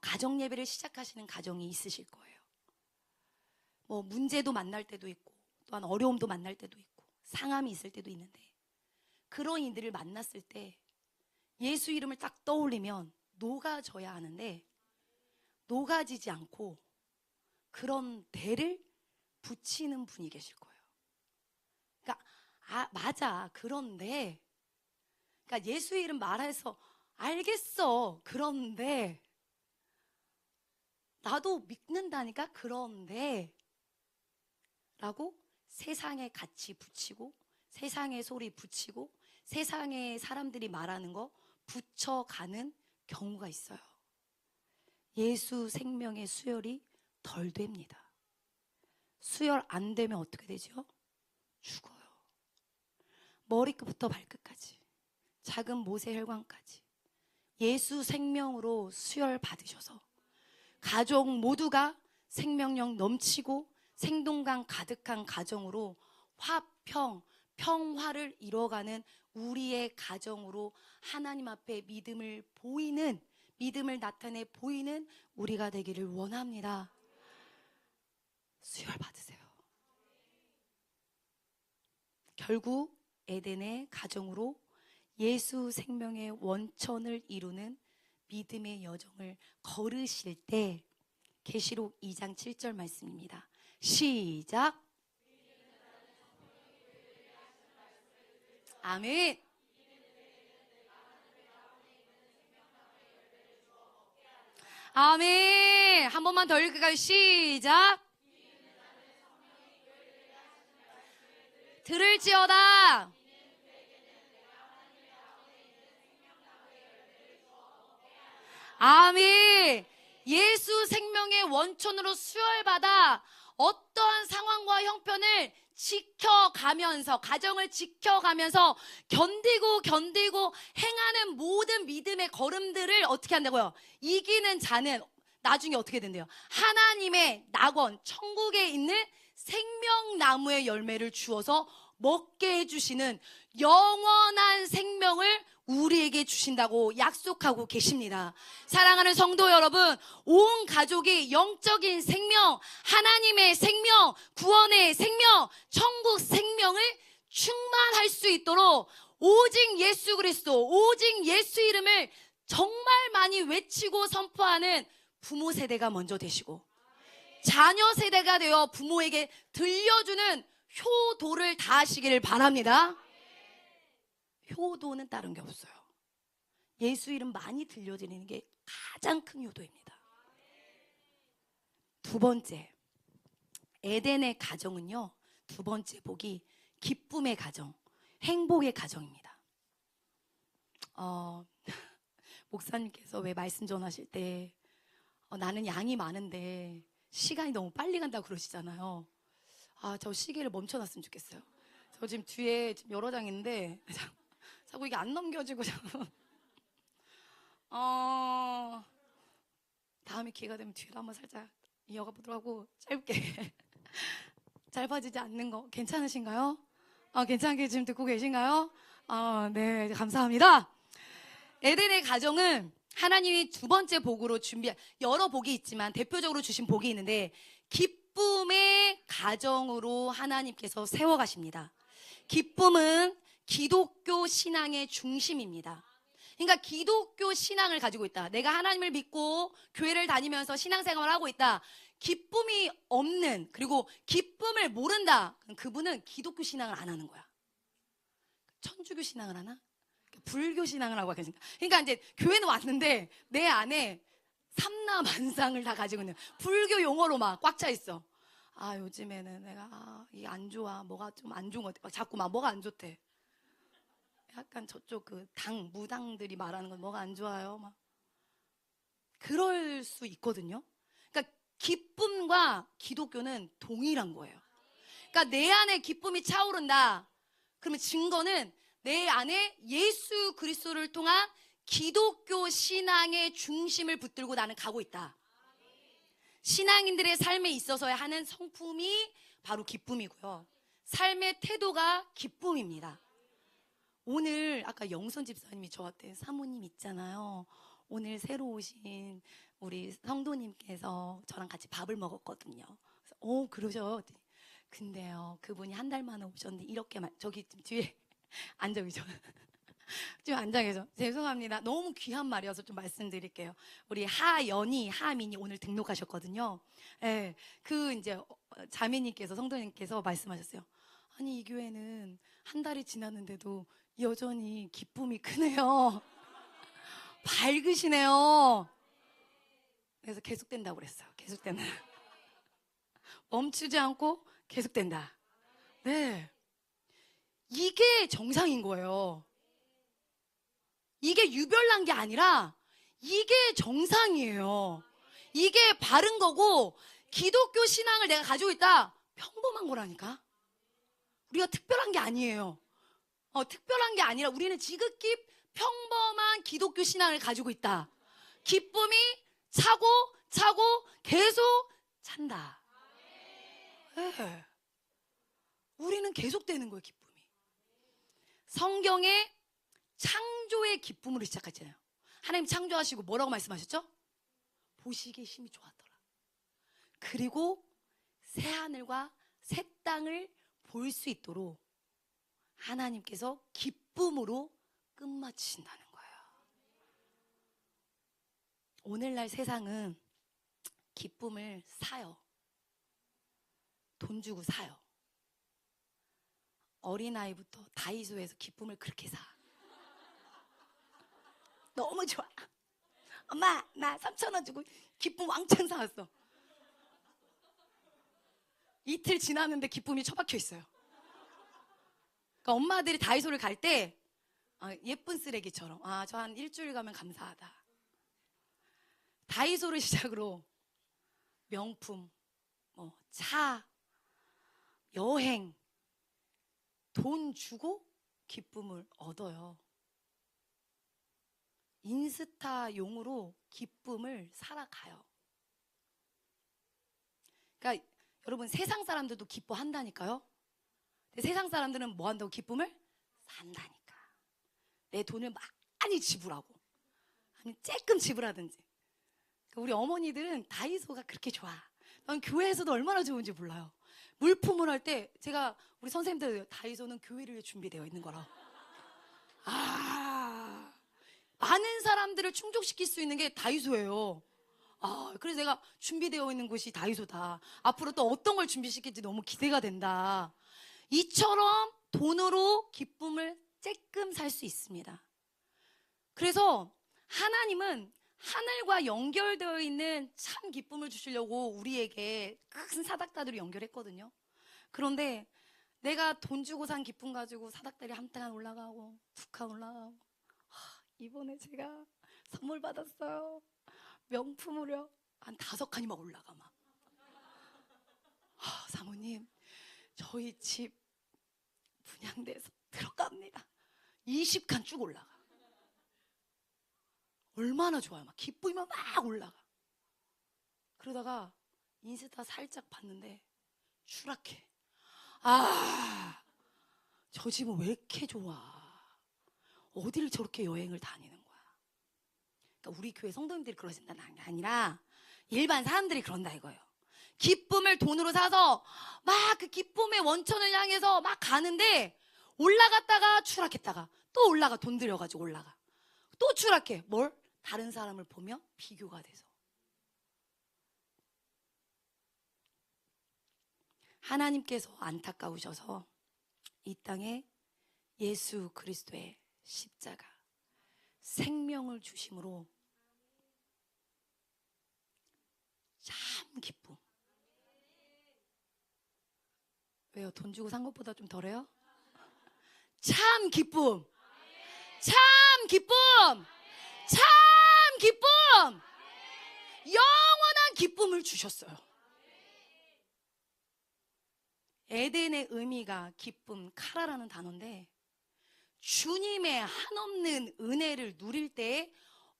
가정예배를 시작하시는 가정이 있으실 거예요. 뭐 문제도 만날 때도 있고 또한 어려움도 만날 때도 있고 상함이 있을 때도 있는데 그런 이들을 만났을 때 예수 이름을 딱 떠올리면 녹아져야 하는데 녹아지지 않고 그런 대를 붙이는 분이 계실 거예요. 그러니까 맞아. 그런데 그러니까 예수 이름 말해서 알겠어. 그런데 나도 믿는다니까. 그런데 라고 세상의 가치 붙이고 세상의 소리 붙이고 세상의 사람들이 말하는 거 붙여가는 경우가 있어요. 예수 생명의 수혈이 덜 됩니다. 수혈 안 되면 어떻게 되죠? 죽어요. 머리끝부터 발끝까지, 작은 모세혈관까지 예수 생명으로 수혈 받으셔서 가족 모두가 생명력 넘치고 생동감 가득한 가정으로 화평, 평화를 이뤄가는 우리의 가정으로 하나님 앞에 믿음을 보이는, 믿음을 나타내 보이는 우리가 되기를 원합니다. 수혈 받으세요. 결국 에덴의 가정으로 예수 생명의 원천을 이루는 믿음의 여정을 걸으실 때 계시록 2장 7절 말씀입니다. 시작. 아멘. 아멘. 한 번만 더 읽을까요? 시작. 들을지어다. 아멘. 예수 생명의 원천으로 수혈받아 어떠한 상황과 형편을 지켜가면서, 가정을 지켜가면서 견디고 행하는 모든 믿음의 걸음들을 어떻게 한다고요? 이기는 자는 나중에 어떻게 된대요? 하나님의 낙원, 천국에 있는 생명나무의 열매를 주어서 먹게 해주시는 영원한 생명을 우리에게 주신다고 약속하고 계십니다. 사랑하는 성도 여러분, 온 가족이 영적인 생명, 하나님의 생명, 구원의 생명, 천국 생명을 충만할 수 있도록 오직 예수 그리스도, 오직 예수 이름을 정말 많이 외치고 선포하는 부모 세대가 먼저 되시고 자녀 세대가 되어 부모에게 들려주는 효도를 다하시기를 바랍니다. 효도는 다른 게 없어요. 예수 이름 많이 들려드리는 게 가장 큰 효도입니다. 두 번째, 에덴의 가정은요, 두 번째 복이 기쁨의 가정, 행복의 가정입니다. 목사님께서 왜 말씀 전하실 때 나는 양이 많은데 시간이 너무 빨리 간다고 그러시잖아요. 저 시계를 멈춰놨으면 좋겠어요. 저 지금 뒤에 지금 여러 장 있는데 자꾸 이게 안 넘겨지고 자꾸 다음에 기회가 되면 뒤에도 한번 살짝 이어가 보도록 하고 짧게 짧아지지 않는 거 괜찮으신가요? 괜찮게 지금 듣고 계신가요? 네, 감사합니다. 에덴의 가정은 하나님이 두 번째 복으로 준비한 여러 복이 있지만 대표적으로 주신 복이 있는데 기쁨의 가정으로 하나님께서 세워가십니다. 기쁨은 기독교 신앙의 중심입니다. 그러니까 기독교 신앙을 가지고 있다. 내가 하나님을 믿고 교회를 다니면서 신앙생활을 하고 있다. 기쁨이 없는, 그리고 기쁨을 모른다. 그분은 기독교 신앙을 안 하는 거야. 천주교 신앙을 하나? 불교 신앙을 하고 계신가? 그러니까 이제 교회는 왔는데 내 안에 삼라만상을 다 가지고 있는 불교 용어로 막 꽉 차 있어. 요즘에는 내가 이게 안 좋아. 뭐가 좀 안 좋은 것 같아. 자꾸 막 뭐가 안 좋대. 약간 저쪽 무당들이 말하는 건 뭐가 안 좋아요. 막 그럴 수 있거든요. 그러니까 기쁨과 기독교는 동일한 거예요. 그러니까 내 안에 기쁨이 차오른다. 그러면 증거는 내 안에 예수 그리스도를 통한 기독교 신앙의 중심을 붙들고 나는 가고 있다. 신앙인들의 삶에 있어서 하는 성품이 바로 기쁨이고요. 삶의 태도가 기쁨입니다. 오늘 아까 영선 집사님이 저한테 사모님 있잖아요. 오늘 새로 오신 우리 성도님께서 저랑 같이 밥을 먹었거든요. 그래서 그러셔. 근데요, 그분이 한 달 만에 오셨는데 이렇게 저기 뒤에 앉아 계셔. 좀 앉아 계셔. 죄송합니다. 너무 귀한 말이어서 좀 말씀드릴게요. 우리 하연이, 하민이 오늘 등록하셨거든요. 예, 그 이제 자매님께서, 성도님께서 말씀하셨어요. 아니, 이 교회는 한 달이 지났는데도 여전히 기쁨이 크네요. 밝으시네요. 그래서 계속된다고 그랬어요. 계속된다. 멈추지 않고 계속된다. 네. 이게 정상인 거예요. 이게 유별난 게 아니라 이게 정상이에요. 이게 바른 거고, 기독교 신앙을 내가 가지고 있다. 평범한 거라니까. 우리가 특별한 게 아니에요. 특별한 게 아니라 우리는 지극히 평범한 기독교 신앙을 가지고 있다. 기쁨이 차고 차고 계속 찬다. 네. 우리는 계속되는 거예요, 기쁨이. 성경에 창조의 기쁨으로 시작하잖아요. 하나님 창조하시고 뭐라고 말씀하셨죠? 보시기에 힘이 좋았더라. 그리고 새 하늘과 새 땅을 볼 수 있도록 하나님께서 기쁨으로 끝마치신다는 거예요. 오늘날 세상은 기쁨을 사요. 돈 주고 사요. 어린아이부터 다이소에서 기쁨을 그렇게 사. 너무 좋아. 엄마, 나 3,000원 주고 기쁨 왕창 사왔어. 이틀 지났는데 기쁨이 처박혀 있어요. 그러니까 엄마들이 다이소를 갈 때 예쁜 쓰레기처럼, 저 한 일주일 가면 감사하다. 다이소를 시작으로 명품, 차, 여행, 돈 주고 기쁨을 얻어요. 인스타용으로 기쁨을 살아가요. 그러니까 여러분, 세상 사람들도 기뻐한다니까요. 근데 세상 사람들은 뭐 한다고? 기쁨을 산다니까. 내 돈을 많이 지불하고, 아니 조금 지불하든지. 그러니까 우리 어머니들은 다이소가 그렇게 좋아. 난 교회에서도 얼마나 좋은지 몰라요. 물품을 할 때 제가 우리 선생님들, 다이소는 교회를 위해 준비되어 있는 거라. 많은 사람들을 충족시킬 수 있는 게 다이소예요. 그래서 내가 준비되어 있는 곳이 다이소다. 앞으로 또 어떤 걸 준비시킬지 너무 기대가 된다. 이처럼 돈으로 기쁨을 쬐끔 살 수 있습니다. 그래서 하나님은 하늘과 연결되어 있는 참 기쁨을 주시려고 우리에게 큰 사닥다리로 연결했거든요. 그런데 내가 돈 주고 산 기쁨 가지고 사닥다리 한 칸 올라가고 두 칸 올라가고, 이번에 제가 선물 받았어요. 명품으로 한 5칸이 막 올라가 막. 사모님, 저희 집 분양돼서 들어갑니다. 20칸 쭉 올라가. 얼마나 좋아요. 막 기쁨이면 막 올라가. 그러다가 인스타 살짝 봤는데 추락해. 저 집은 왜 이렇게 좋아? 어딜 저렇게 여행을 다니는 거야? 그러니까 우리 교회 성도님들이 그러신다는 게 아니라 일반 사람들이 그런다 이거예요. 기쁨을 돈으로 사서 막 그 기쁨의 원천을 향해서 막 가는데, 올라갔다가 추락했다가 또 올라가. 돈 들여가지고 올라가. 또 추락해. 뭘? 다른 사람을 보며 비교가 돼서. 하나님께서 안타까우셔서 이 땅에 예수 그리스도의 십자가, 생명을 주심으로 참 기쁨. 왜요? 돈 주고 산 것보다 좀 덜해요? 참 기쁨. 참 기쁨. 참 기쁨. 영원한 기쁨을 주셨어요. 에덴의 의미가 기쁨, 카라라는 단어인데, 주님의 한없는 은혜를 누릴 때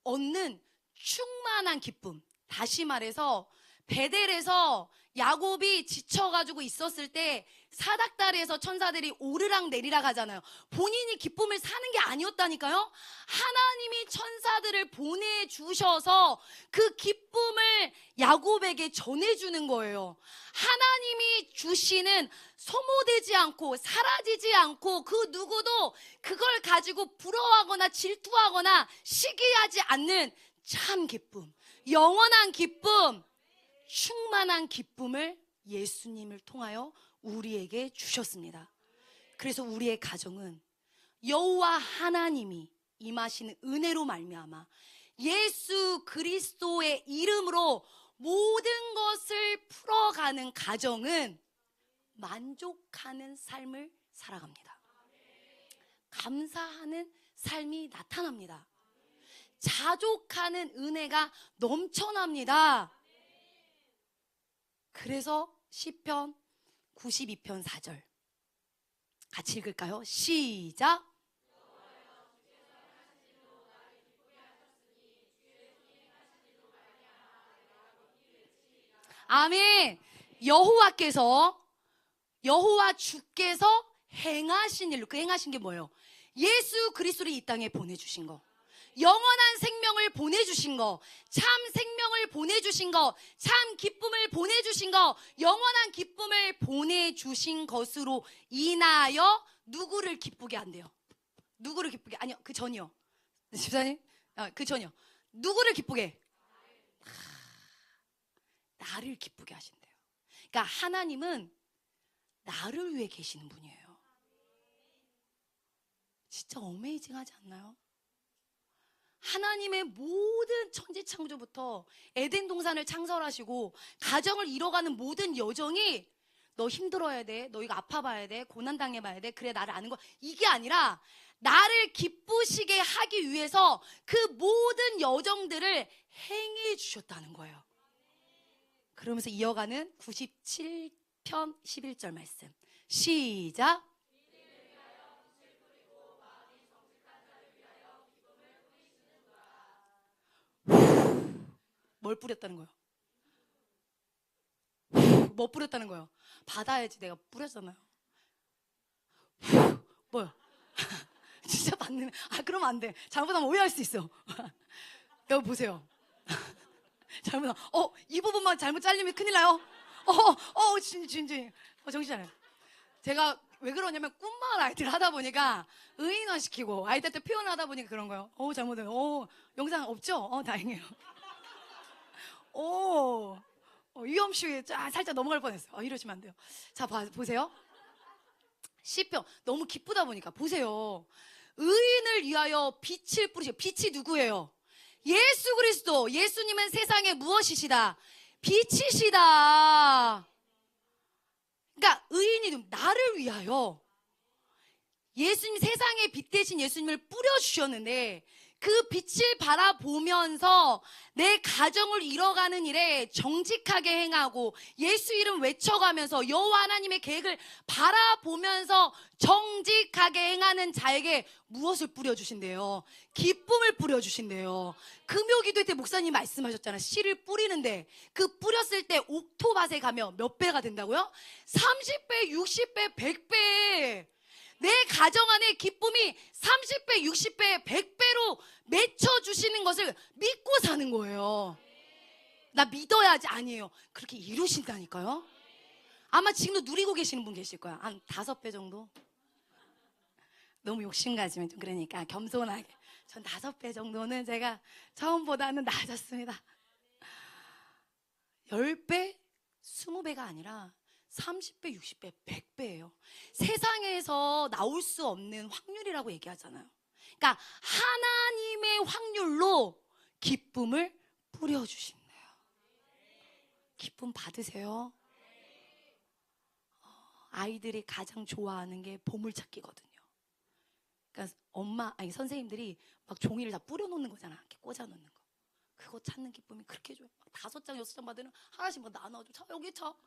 얻는 충만한 기쁨. 다시 말해서 베델에서 야곱이 지쳐가지고 있었을 때 사닥다리에서 천사들이 오르락 내리락 하잖아요. 본인이 기쁨을 사는 게 아니었다니까요. 하나님이 천사들을 보내주셔서 그 기쁨을 야곱에게 전해주는 거예요. 하나님이 주시는 소모되지 않고 사라지지 않고 그 누구도 그걸 가지고 부러워하거나 질투하거나 시기하지 않는 참 기쁨, 영원한 기쁨, 충만한 기쁨을 예수님을 통하여 우리에게 주셨습니다. 그래서 우리의 가정은 여호와 하나님이 임하시는 은혜로 말미암아 예수 그리스도의 이름으로 모든 것을 풀어가는 가정은 만족하는 삶을 살아갑니다. 감사하는 삶이 나타납니다. 자족하는 은혜가 넘쳐납니다. 그래서 시편 92편 4절 같이 읽을까요? 시작. 아멘. 여호와 주께서 행하신 일로, 그 행하신 게 뭐예요? 예수 그리스도를 이 땅에 보내주신 거, 영원한 생명을 보내주신 거, 참 생명을 보내주신 거, 참 기쁨을 보내주신 거, 영원한 기쁨을 보내주신 것으로 인하여 누구를 기쁘게 한대요? 누구를 기쁘게? 아니요, 그 전이요. 집사님, 그 전이요. 누구를 기쁘게? 나를 기쁘게 하신대요. 그러니까 하나님은 나를 위해 계시는 분이에요. 진짜 어메이징하지 않나요? 하나님의 모든 천지창조부터 에덴 동산을 창설하시고 가정을 이뤄가는 모든 여정이 너 힘들어야 돼, 너 이거 아파봐야 돼, 고난당해봐야 돼, 그래 나를 아는 거, 이게 아니라 나를 기쁘시게 하기 위해서 그 모든 여정들을 행해 주셨다는 거예요. 그러면서 이어가는 97편 11절 말씀 시작. 뭘 뿌렸다는 거예요? 뭐 뿌렸다는 거예요? 받아야지. 내가 뿌렸잖아요. 뭐야? 진짜 받는. 그러면 안 돼. 잘못하면 오해할 수 있어. 여기 보세요. 잘못하면 이 부분만 잘못 잘리면 큰일 나요. 진지. 정신 차려요. 제가 왜 그러냐면 꿈마을 아이들 하다 보니까 의인화시키고 아이들한테 표현하다 보니까 그런 거예요. 잘못해요. 영상 없죠? 다행이에요. 위험시 살짝 넘어갈 뻔했어요. 이러시면 안 돼요. 자, 보세요. 시편 너무 기쁘다 보니까 보세요. 의인을 위하여 빛을 뿌리시고, 빛이 누구예요? 예수 그리스도. 예수님은 세상에 무엇이시다? 빛이시다. 그러니까 의인이 나를 위하여 예수님, 세상에 빛 대신 예수님을 뿌려주셨는데 그 빛을 바라보면서 내 가정을 이뤄가는 일에 정직하게 행하고 예수 이름 외쳐가면서 여호와 하나님의 계획을 바라보면서 정직하게 행하는 자에게 무엇을 뿌려주신대요? 기쁨을 뿌려주신대요. 금요기도 때 목사님 말씀하셨잖아요. 씨를 뿌리는데 그 뿌렸을 때 옥토밭에 가면 몇 배가 된다고요? 30배, 60배, 100배. 내 가정 안에 기쁨이 30배, 60배, 100배로 맺혀주시는 것을 믿고 사는 거예요. 나 믿어야지. 아니에요. 그렇게 이루신다니까요. 아마 지금도 누리고 계시는 분 계실 거야. 한 5배 정도? 너무 욕심 가지면 좀 그러니까 겸손하게. 전 5배 정도는 제가 처음보다는 나아졌습니다. 10배, 20배가 아니라 30배, 60배, 100배예요. 세상에서 나올 수 없는 확률이라고 얘기하잖아요. 그러니까 하나님의 확률로 기쁨을 뿌려주신대요. 기쁨 받으세요. 아이들이 가장 좋아하는 게 보물찾기거든요. 그러니까 선생님들이 막 종이를 다 뿌려놓는 거잖아. 이렇게 꽂아놓는 거. 그거 찾는 기쁨이 그렇게 좋아요. 5장, 6장 받으면 하나씩 뭐 나눠줘. 자, 여기 쳐.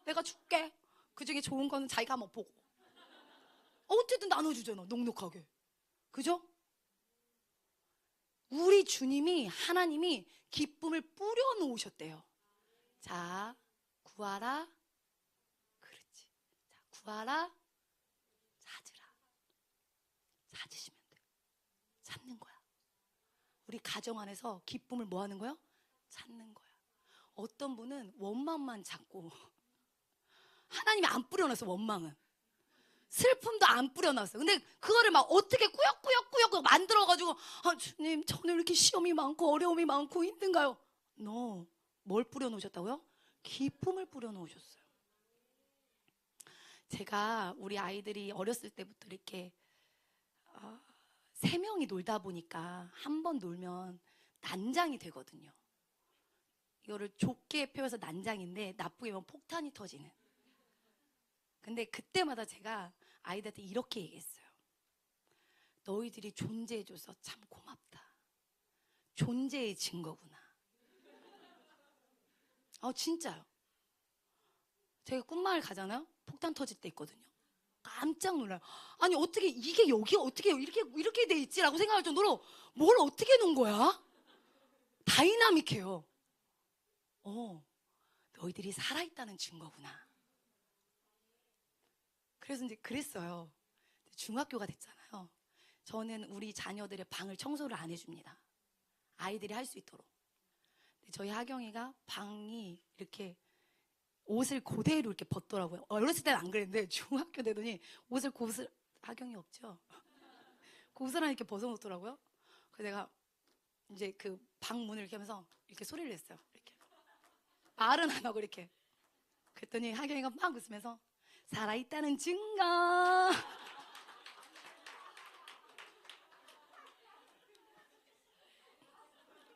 내가 줄게. 그 중에 좋은 거는 자기가 한번 보고. 어쨌든 나눠주잖아. 넉넉하게. 그죠? 우리 주님이, 하나님이 기쁨을 뿌려놓으셨대요. 자, 구하라. 그렇지. 자, 구하라. 찾으라. 찾으시면 돼요. 찾는 거야. 우리 가정 안에서 기쁨을 뭐 하는 거야? 찾는 거야. 어떤 분은 원망만 찾고 하나님이 안 뿌려놨어. 원망은 슬픔도 안 뿌려놨어. 근데 그거를 막 어떻게 꾸역꾸역 만들어가지고 주님 저는 왜 이렇게 시험이 많고 어려움이 많고 힘든가요? No. 뭘 뿌려놓으셨다고요? 기쁨을 뿌려놓으셨어요. 제가 우리 아이들이 어렸을 때부터 이렇게 3명이 놀다 보니까 한 번 놀면 난장이 되거든요. 이거를 좋게 표현해서 난장인데 나쁘게 보면 폭탄이 터지는. 근데 그때마다 제가 아이들한테 이렇게 얘기했어요. 너희들이 존재해줘서 참 고맙다. 존재의 증거구나. 진짜요. 제가 꿈마을 가잖아요. 폭탄 터질 때 있거든요. 깜짝 놀라요. 아니 어떻게 이게 여기 어떻게 이렇게 돼 있지라고 생각할 정도로 뭘 어떻게 놓은 거야? 다이나믹해요. 너희들이 살아있다는 증거구나. 그래서 이제 그랬어요. 중학교가 됐잖아요. 저는 우리 자녀들의 방을 청소를 안 해줍니다. 아이들이 할 수 있도록. 저희 하경이가 방이 이렇게 옷을 그대로 이렇게 벗더라고요. 어렸을 때는 안 그랬는데 중학교 되더니 옷을 하경이 없죠? 고스란히 이렇게 벗어놓더라고요. 그래서 내가 이제 그 방 문을 이렇게 하면서 이렇게 소리를 냈어요. 이렇게 말은 안 하고 이렇게. 그랬더니 하경이가 막 웃으면서 살아있다는 증거.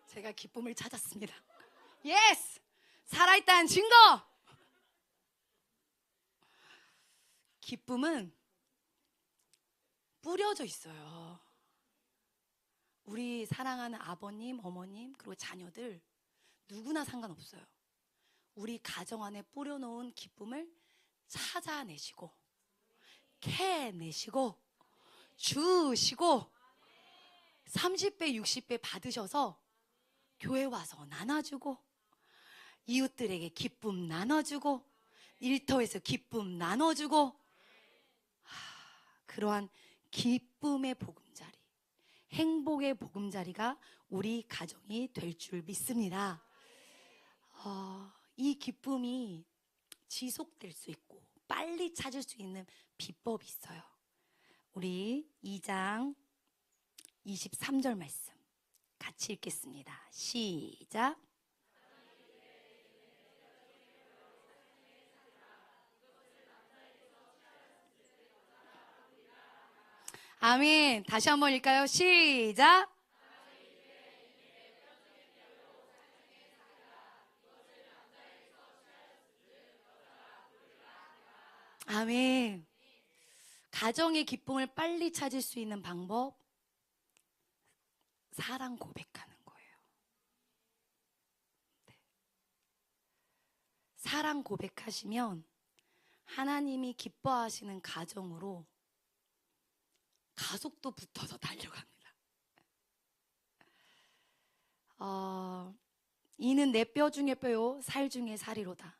제가 기쁨을 찾았습니다. 예스! 살아있다는 증거! 기쁨은 뿌려져 있어요. 우리 사랑하는 아버님, 어머님, 그리고 자녀들 누구나 상관없어요. 우리 가정 안에 뿌려놓은 기쁨을 찾아내시고 캐내시고 주시고 30배, 60배 받으셔서 교회 와서 나눠주고 이웃들에게 기쁨 나눠주고 일터에서 기쁨 나눠주고 그러한 기쁨의 보금자리, 행복의 보금자리가 우리 가정이 될 줄 믿습니다. 이 기쁨이 지속될 수 있고 빨리 찾을 수 있는 비법이 있어요. 우리 2장 23절 말씀 같이 읽겠습니다. 시작. 아멘. 다시 한번 읽까요? 시작. 아멘. 가정의 기쁨을 빨리 찾을 수 있는 방법, 사랑 고백하는 거예요. 네. 사랑 고백하시면 하나님이 기뻐하시는 가정으로 가속도 붙어서 달려갑니다. 이는 내 뼈 중에 뼈요 살 중에 살이로다.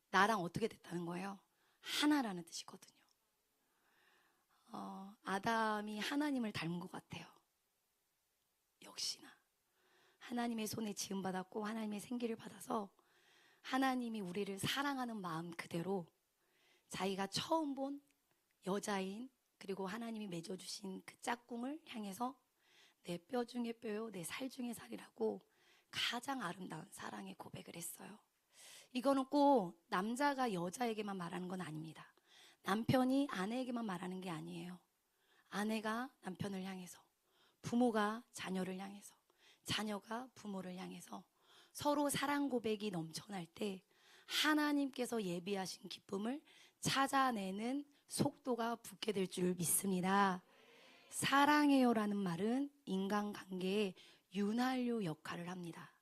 나랑 어떻게 됐다는 거예요? 하나라는 뜻이거든요. 아담이 하나님을 닮은 것 같아요. 역시나 하나님의 손에 지음받았고 하나님의 생기를 받아서 하나님이 우리를 사랑하는 마음 그대로 자기가 처음 본 여자인 그리고 하나님이 맺어주신 그 짝꿍을 향해서 내 뼈 중에 뼈요 내 살 중에 살이라고 가장 아름다운 사랑의 고백을 했어요. 이거는 꼭 남자가 여자에게만 말하는 건 아닙니다. 남편이 아내에게만 말하는 게 아니에요. 아내가 남편을 향해서, 부모가 자녀를 향해서, 자녀가 부모를 향해서 서로 사랑 고백이 넘쳐날 때 하나님께서 예비하신 기쁨을 찾아내는 속도가 붙게 될 줄 믿습니다. 사랑해요라는 말은 인간관계의 윤활유 역할을 합니다.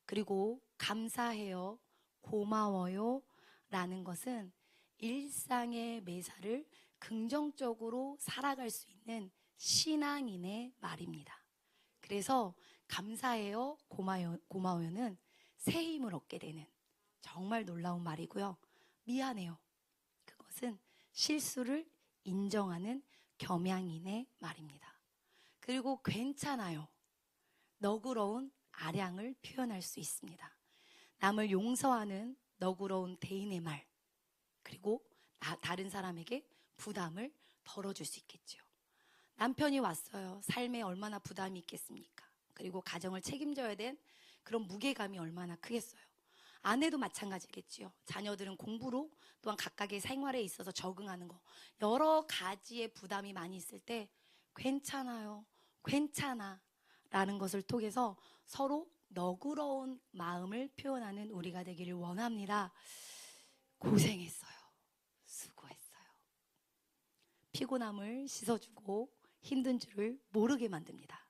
그리고 감사해요, 고마워요 라는 것은 일상의 매사를 긍정적으로 살아갈 수 있는 신앙인의 말입니다. 그래서 감사해요, 고마워요는 새 힘을 얻게 되는 정말 놀라운 말이고요. 미안해요. 그것은 실수를 인정하는 겸양인의 말입니다. 그리고 괜찮아요. 너그러운 아량을 표현할 수 있습니다. 남을 용서하는 너그러운 대인의 말, 그리고 다른 사람에게 부담을 덜어줄 수 있겠죠. 남편이 왔어요. 삶에 얼마나 부담이 있겠습니까? 그리고 가정을 책임져야 된 그런 무게감이 얼마나 크겠어요. 아내도 마찬가지겠지요. 자녀들은 공부로 또한 각각의 생활에 있어서 적응하는 거, 여러 가지의 부담이 많이 있을 때 괜찮아요, 괜찮아 라는 것을 통해서 서로 너그러운 마음을 표현하는 우리가 되기를 원합니다. 고생했어요. 수고했어요. 피곤함을 씻어주고 힘든 줄을 모르게 만듭니다.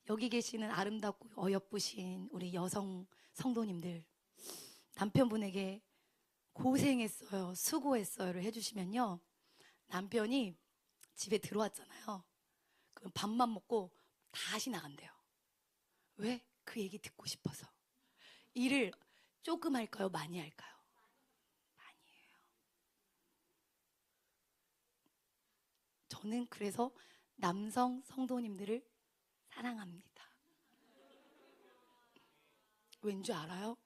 여기 계시는 아름답고 어여쁘신 우리 여성 성도님들, 남편분에게 고생했어요, 수고했어요를 해주시면요, 남편이 집에 들어왔잖아요. 그럼 밥만 먹고 다시 나간대요. 왜? 그 얘기 듣고 싶어서. 일을 조금 할까요? 많이 할까요? 많이 해요. 저는 그래서 남성 성도님들을 사랑합니다. 왠지 알아요?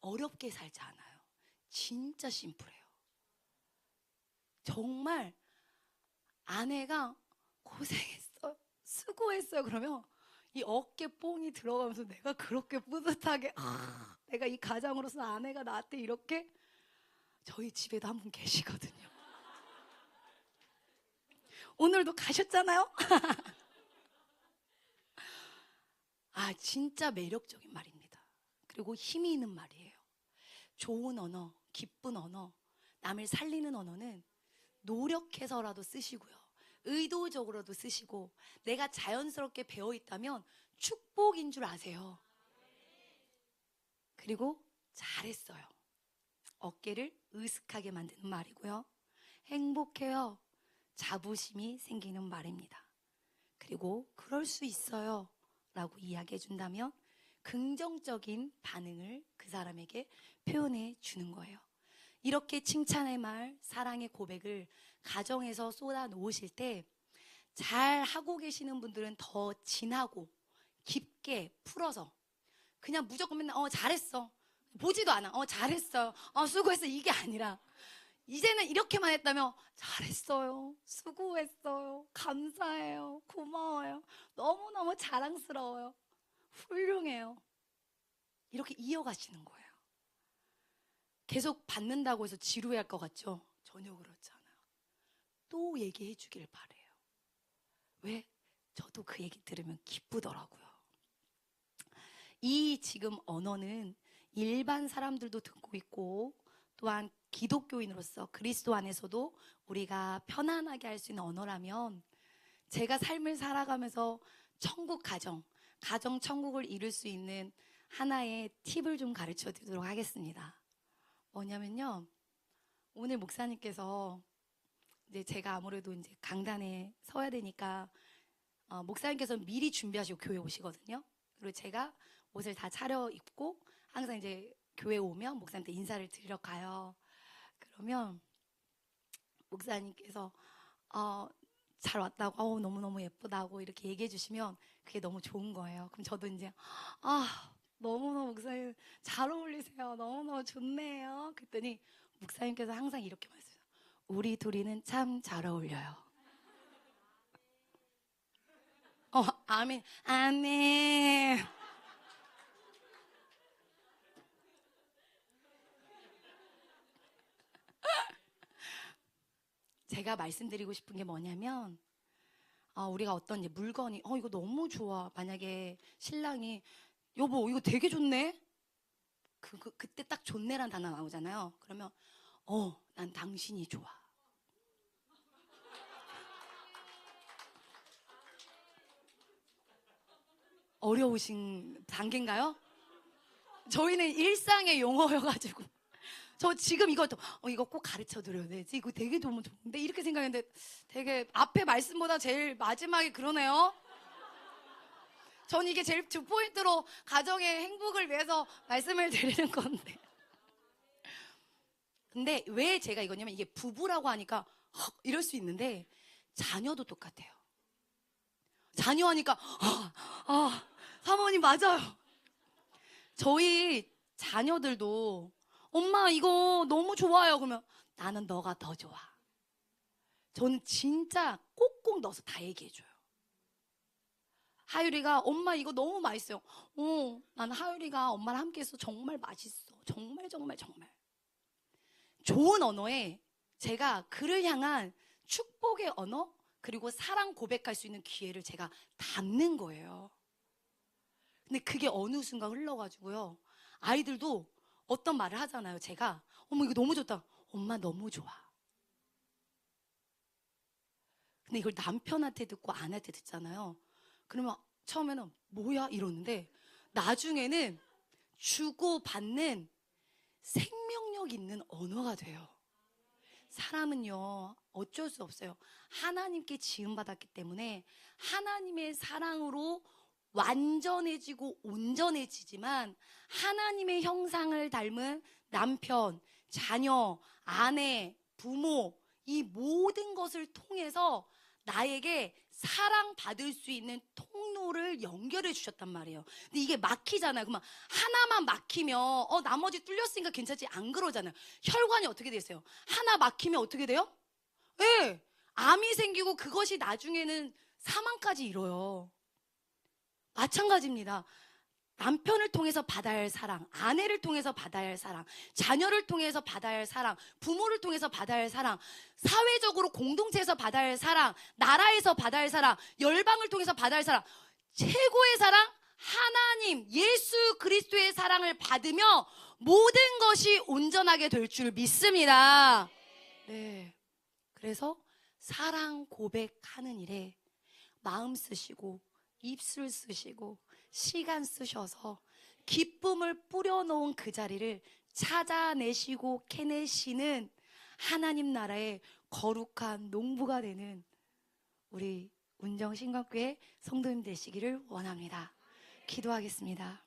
어렵게 살지 않아요. 진짜 심플해요. 정말 아내가 고생했어요, 수고했어요 그러면 이 어깨 뽕이 들어가면서 내가 그렇게 뿌듯하게, 내가 이 가장으로서 아내가 나한테 이렇게. 저희 집에도 한 분 계시거든요. 오늘도 가셨잖아요. 진짜 매력적인 말입니다. 그리고 힘이 있는 말이에요. 좋은 언어, 기쁜 언어, 남을 살리는 언어는 노력해서라도 쓰시고요, 의도적으로도 쓰시고, 내가 자연스럽게 배워 있다면 축복인 줄 아세요. 그리고 잘했어요, 어깨를 으슥하게 만드는 말이고요. 행복해요, 자부심이 생기는 말입니다. 그리고 그럴 수 있어요 라고 이야기해 준다면 긍정적인 반응을 그 사람에게 표현해 주는 거예요. 이렇게 칭찬의 말, 사랑의 고백을 가정에서 쏟아 놓으실 때 잘 하고 계시는 분들은 더 진하고 깊게 풀어서, 그냥 무조건 맨날 잘했어, 보지도 않아, 잘했어요, 수고했어, 이게 아니라 이제는 이렇게만 했다면 잘했어요, 수고했어요, 감사해요, 고마워요, 너무너무 자랑스러워요, 훌륭해요, 이렇게 이어가시는 거예요. 계속 받는다고 해서 지루해할 것 같죠? 전혀 그렇지 않아요. 또 얘기해 주길 바래요. 왜? 저도 그 얘기 들으면 기쁘더라고요. 이 지금 언어는 일반 사람들도 듣고 있고, 또한 기독교인으로서 그리스도 안에서도 우리가 편안하게 할 수 있는 언어라면, 제가 삶을 살아가면서 천국 가정 천국을 이룰 수 있는 하나의 팁을 좀 가르쳐 드리도록 하겠습니다. 뭐냐면요, 오늘 목사님께서 이제 제가 아무래도 이제 강단에 서야 되니까 목사님께서 미리 준비하시고 교회 오시거든요. 그리고 제가 옷을 다 차려입고 항상 이제 교회 오면 목사님한테 인사를 드리러 가요. 그러면 목사님께서 잘 왔다고, 너무너무 예쁘다고 이렇게 얘기해 주시면 그게 너무 좋은 거예요. 그럼 저도 이제 너무너무 목사님 잘 어울리세요, 너무너무 좋네요. 그랬더니 목사님께서 항상 이렇게 말씀하세요. 우리 둘이는 참 잘 어울려요. 아멘, 아멘. 제가 말씀드리고 싶은 게 뭐냐면, 우리가 어떤 물건이 이거 너무 좋아, 만약에 신랑이 여보 이거 되게 좋네, 그때 딱 좋네란 단어 나오잖아요. 그러면 난 당신이 좋아. 어려우신 단계인가요? 저희는 일상의 용어여가지고 저 지금 이거 꼭 가르쳐 드려야 되지, 이거 되게 너무 좋은데 이렇게 생각했는데 되게 앞에 말씀보다 제일 마지막에 그러네요. 전 이게 제일 주포인트로 가정의 행복을 위해서 말씀을 드리는 건데. 근데 왜 제가 이거냐면 이게 부부라고 하니까 헉, 이럴 수 있는데 자녀도 똑같아요. 자녀 하니까 사모님 맞아요. 저희 자녀들도 엄마 이거 너무 좋아요. 그러면 나는 너가 더 좋아. 저는 진짜 꼭꼭 넣어서 다 얘기해줘요. 하율이가 엄마 이거 너무 맛있어요. 나는 하율이가 엄마랑 함께 해서 정말 맛있어. 정말 정말 정말. 좋은 언어에 제가 그를 향한 축복의 언어 그리고 사랑 고백할 수 있는 기회를 제가 닫는 거예요. 근데 그게 어느 순간 흘러가지고요. 아이들도 어떤 말을 하잖아요. 제가 어머 이거 너무 좋다. 엄마 너무 좋아. 근데 이걸 남편한테 듣고 아내한테 듣잖아요. 그러면 처음에는 뭐야 이러는데 나중에는 주고받는 생명력 있는 언어가 돼요. 사람은요 어쩔 수 없어요. 하나님께 지음받았기 때문에 하나님의 사랑으로 완전해지고 온전해지지만 하나님의 형상을 닮은 남편, 자녀, 아내, 부모 이 모든 것을 통해서 나에게 사랑받을 수 있는 통로를 연결해 주셨단 말이에요. 근데 이게 막히잖아요. 그러면 하나만 막히면 나머지 뚫렸으니까 괜찮지 안 그러잖아요. 혈관이 어떻게 되세요? 하나 막히면 어떻게 돼요? 네, 암이 생기고 그것이 나중에는 사망까지 이뤄요. 마찬가지입니다. 남편을 통해서 받아야 할 사랑, 아내를 통해서 받아야 할 사랑, 자녀를 통해서 받아야 할 사랑, 부모를 통해서 받아야 할 사랑, 사회적으로 공동체에서 받아야 할 사랑, 나라에서 받아야 할 사랑, 열방을 통해서 받아야 할 사랑, 최고의 사랑, 하나님, 예수 그리스도의 사랑을 받으며 모든 것이 온전하게 될 줄 믿습니다. 네. 그래서 사랑 고백하는 일에 마음 쓰시고 입술 쓰시고 시간 쓰셔서 기쁨을 뿌려놓은 그 자리를 찾아내시고 캐내시는 하나님 나라의 거룩한 농부가 되는 우리 운정신광교회 성도님 되시기를 원합니다. 기도하겠습니다.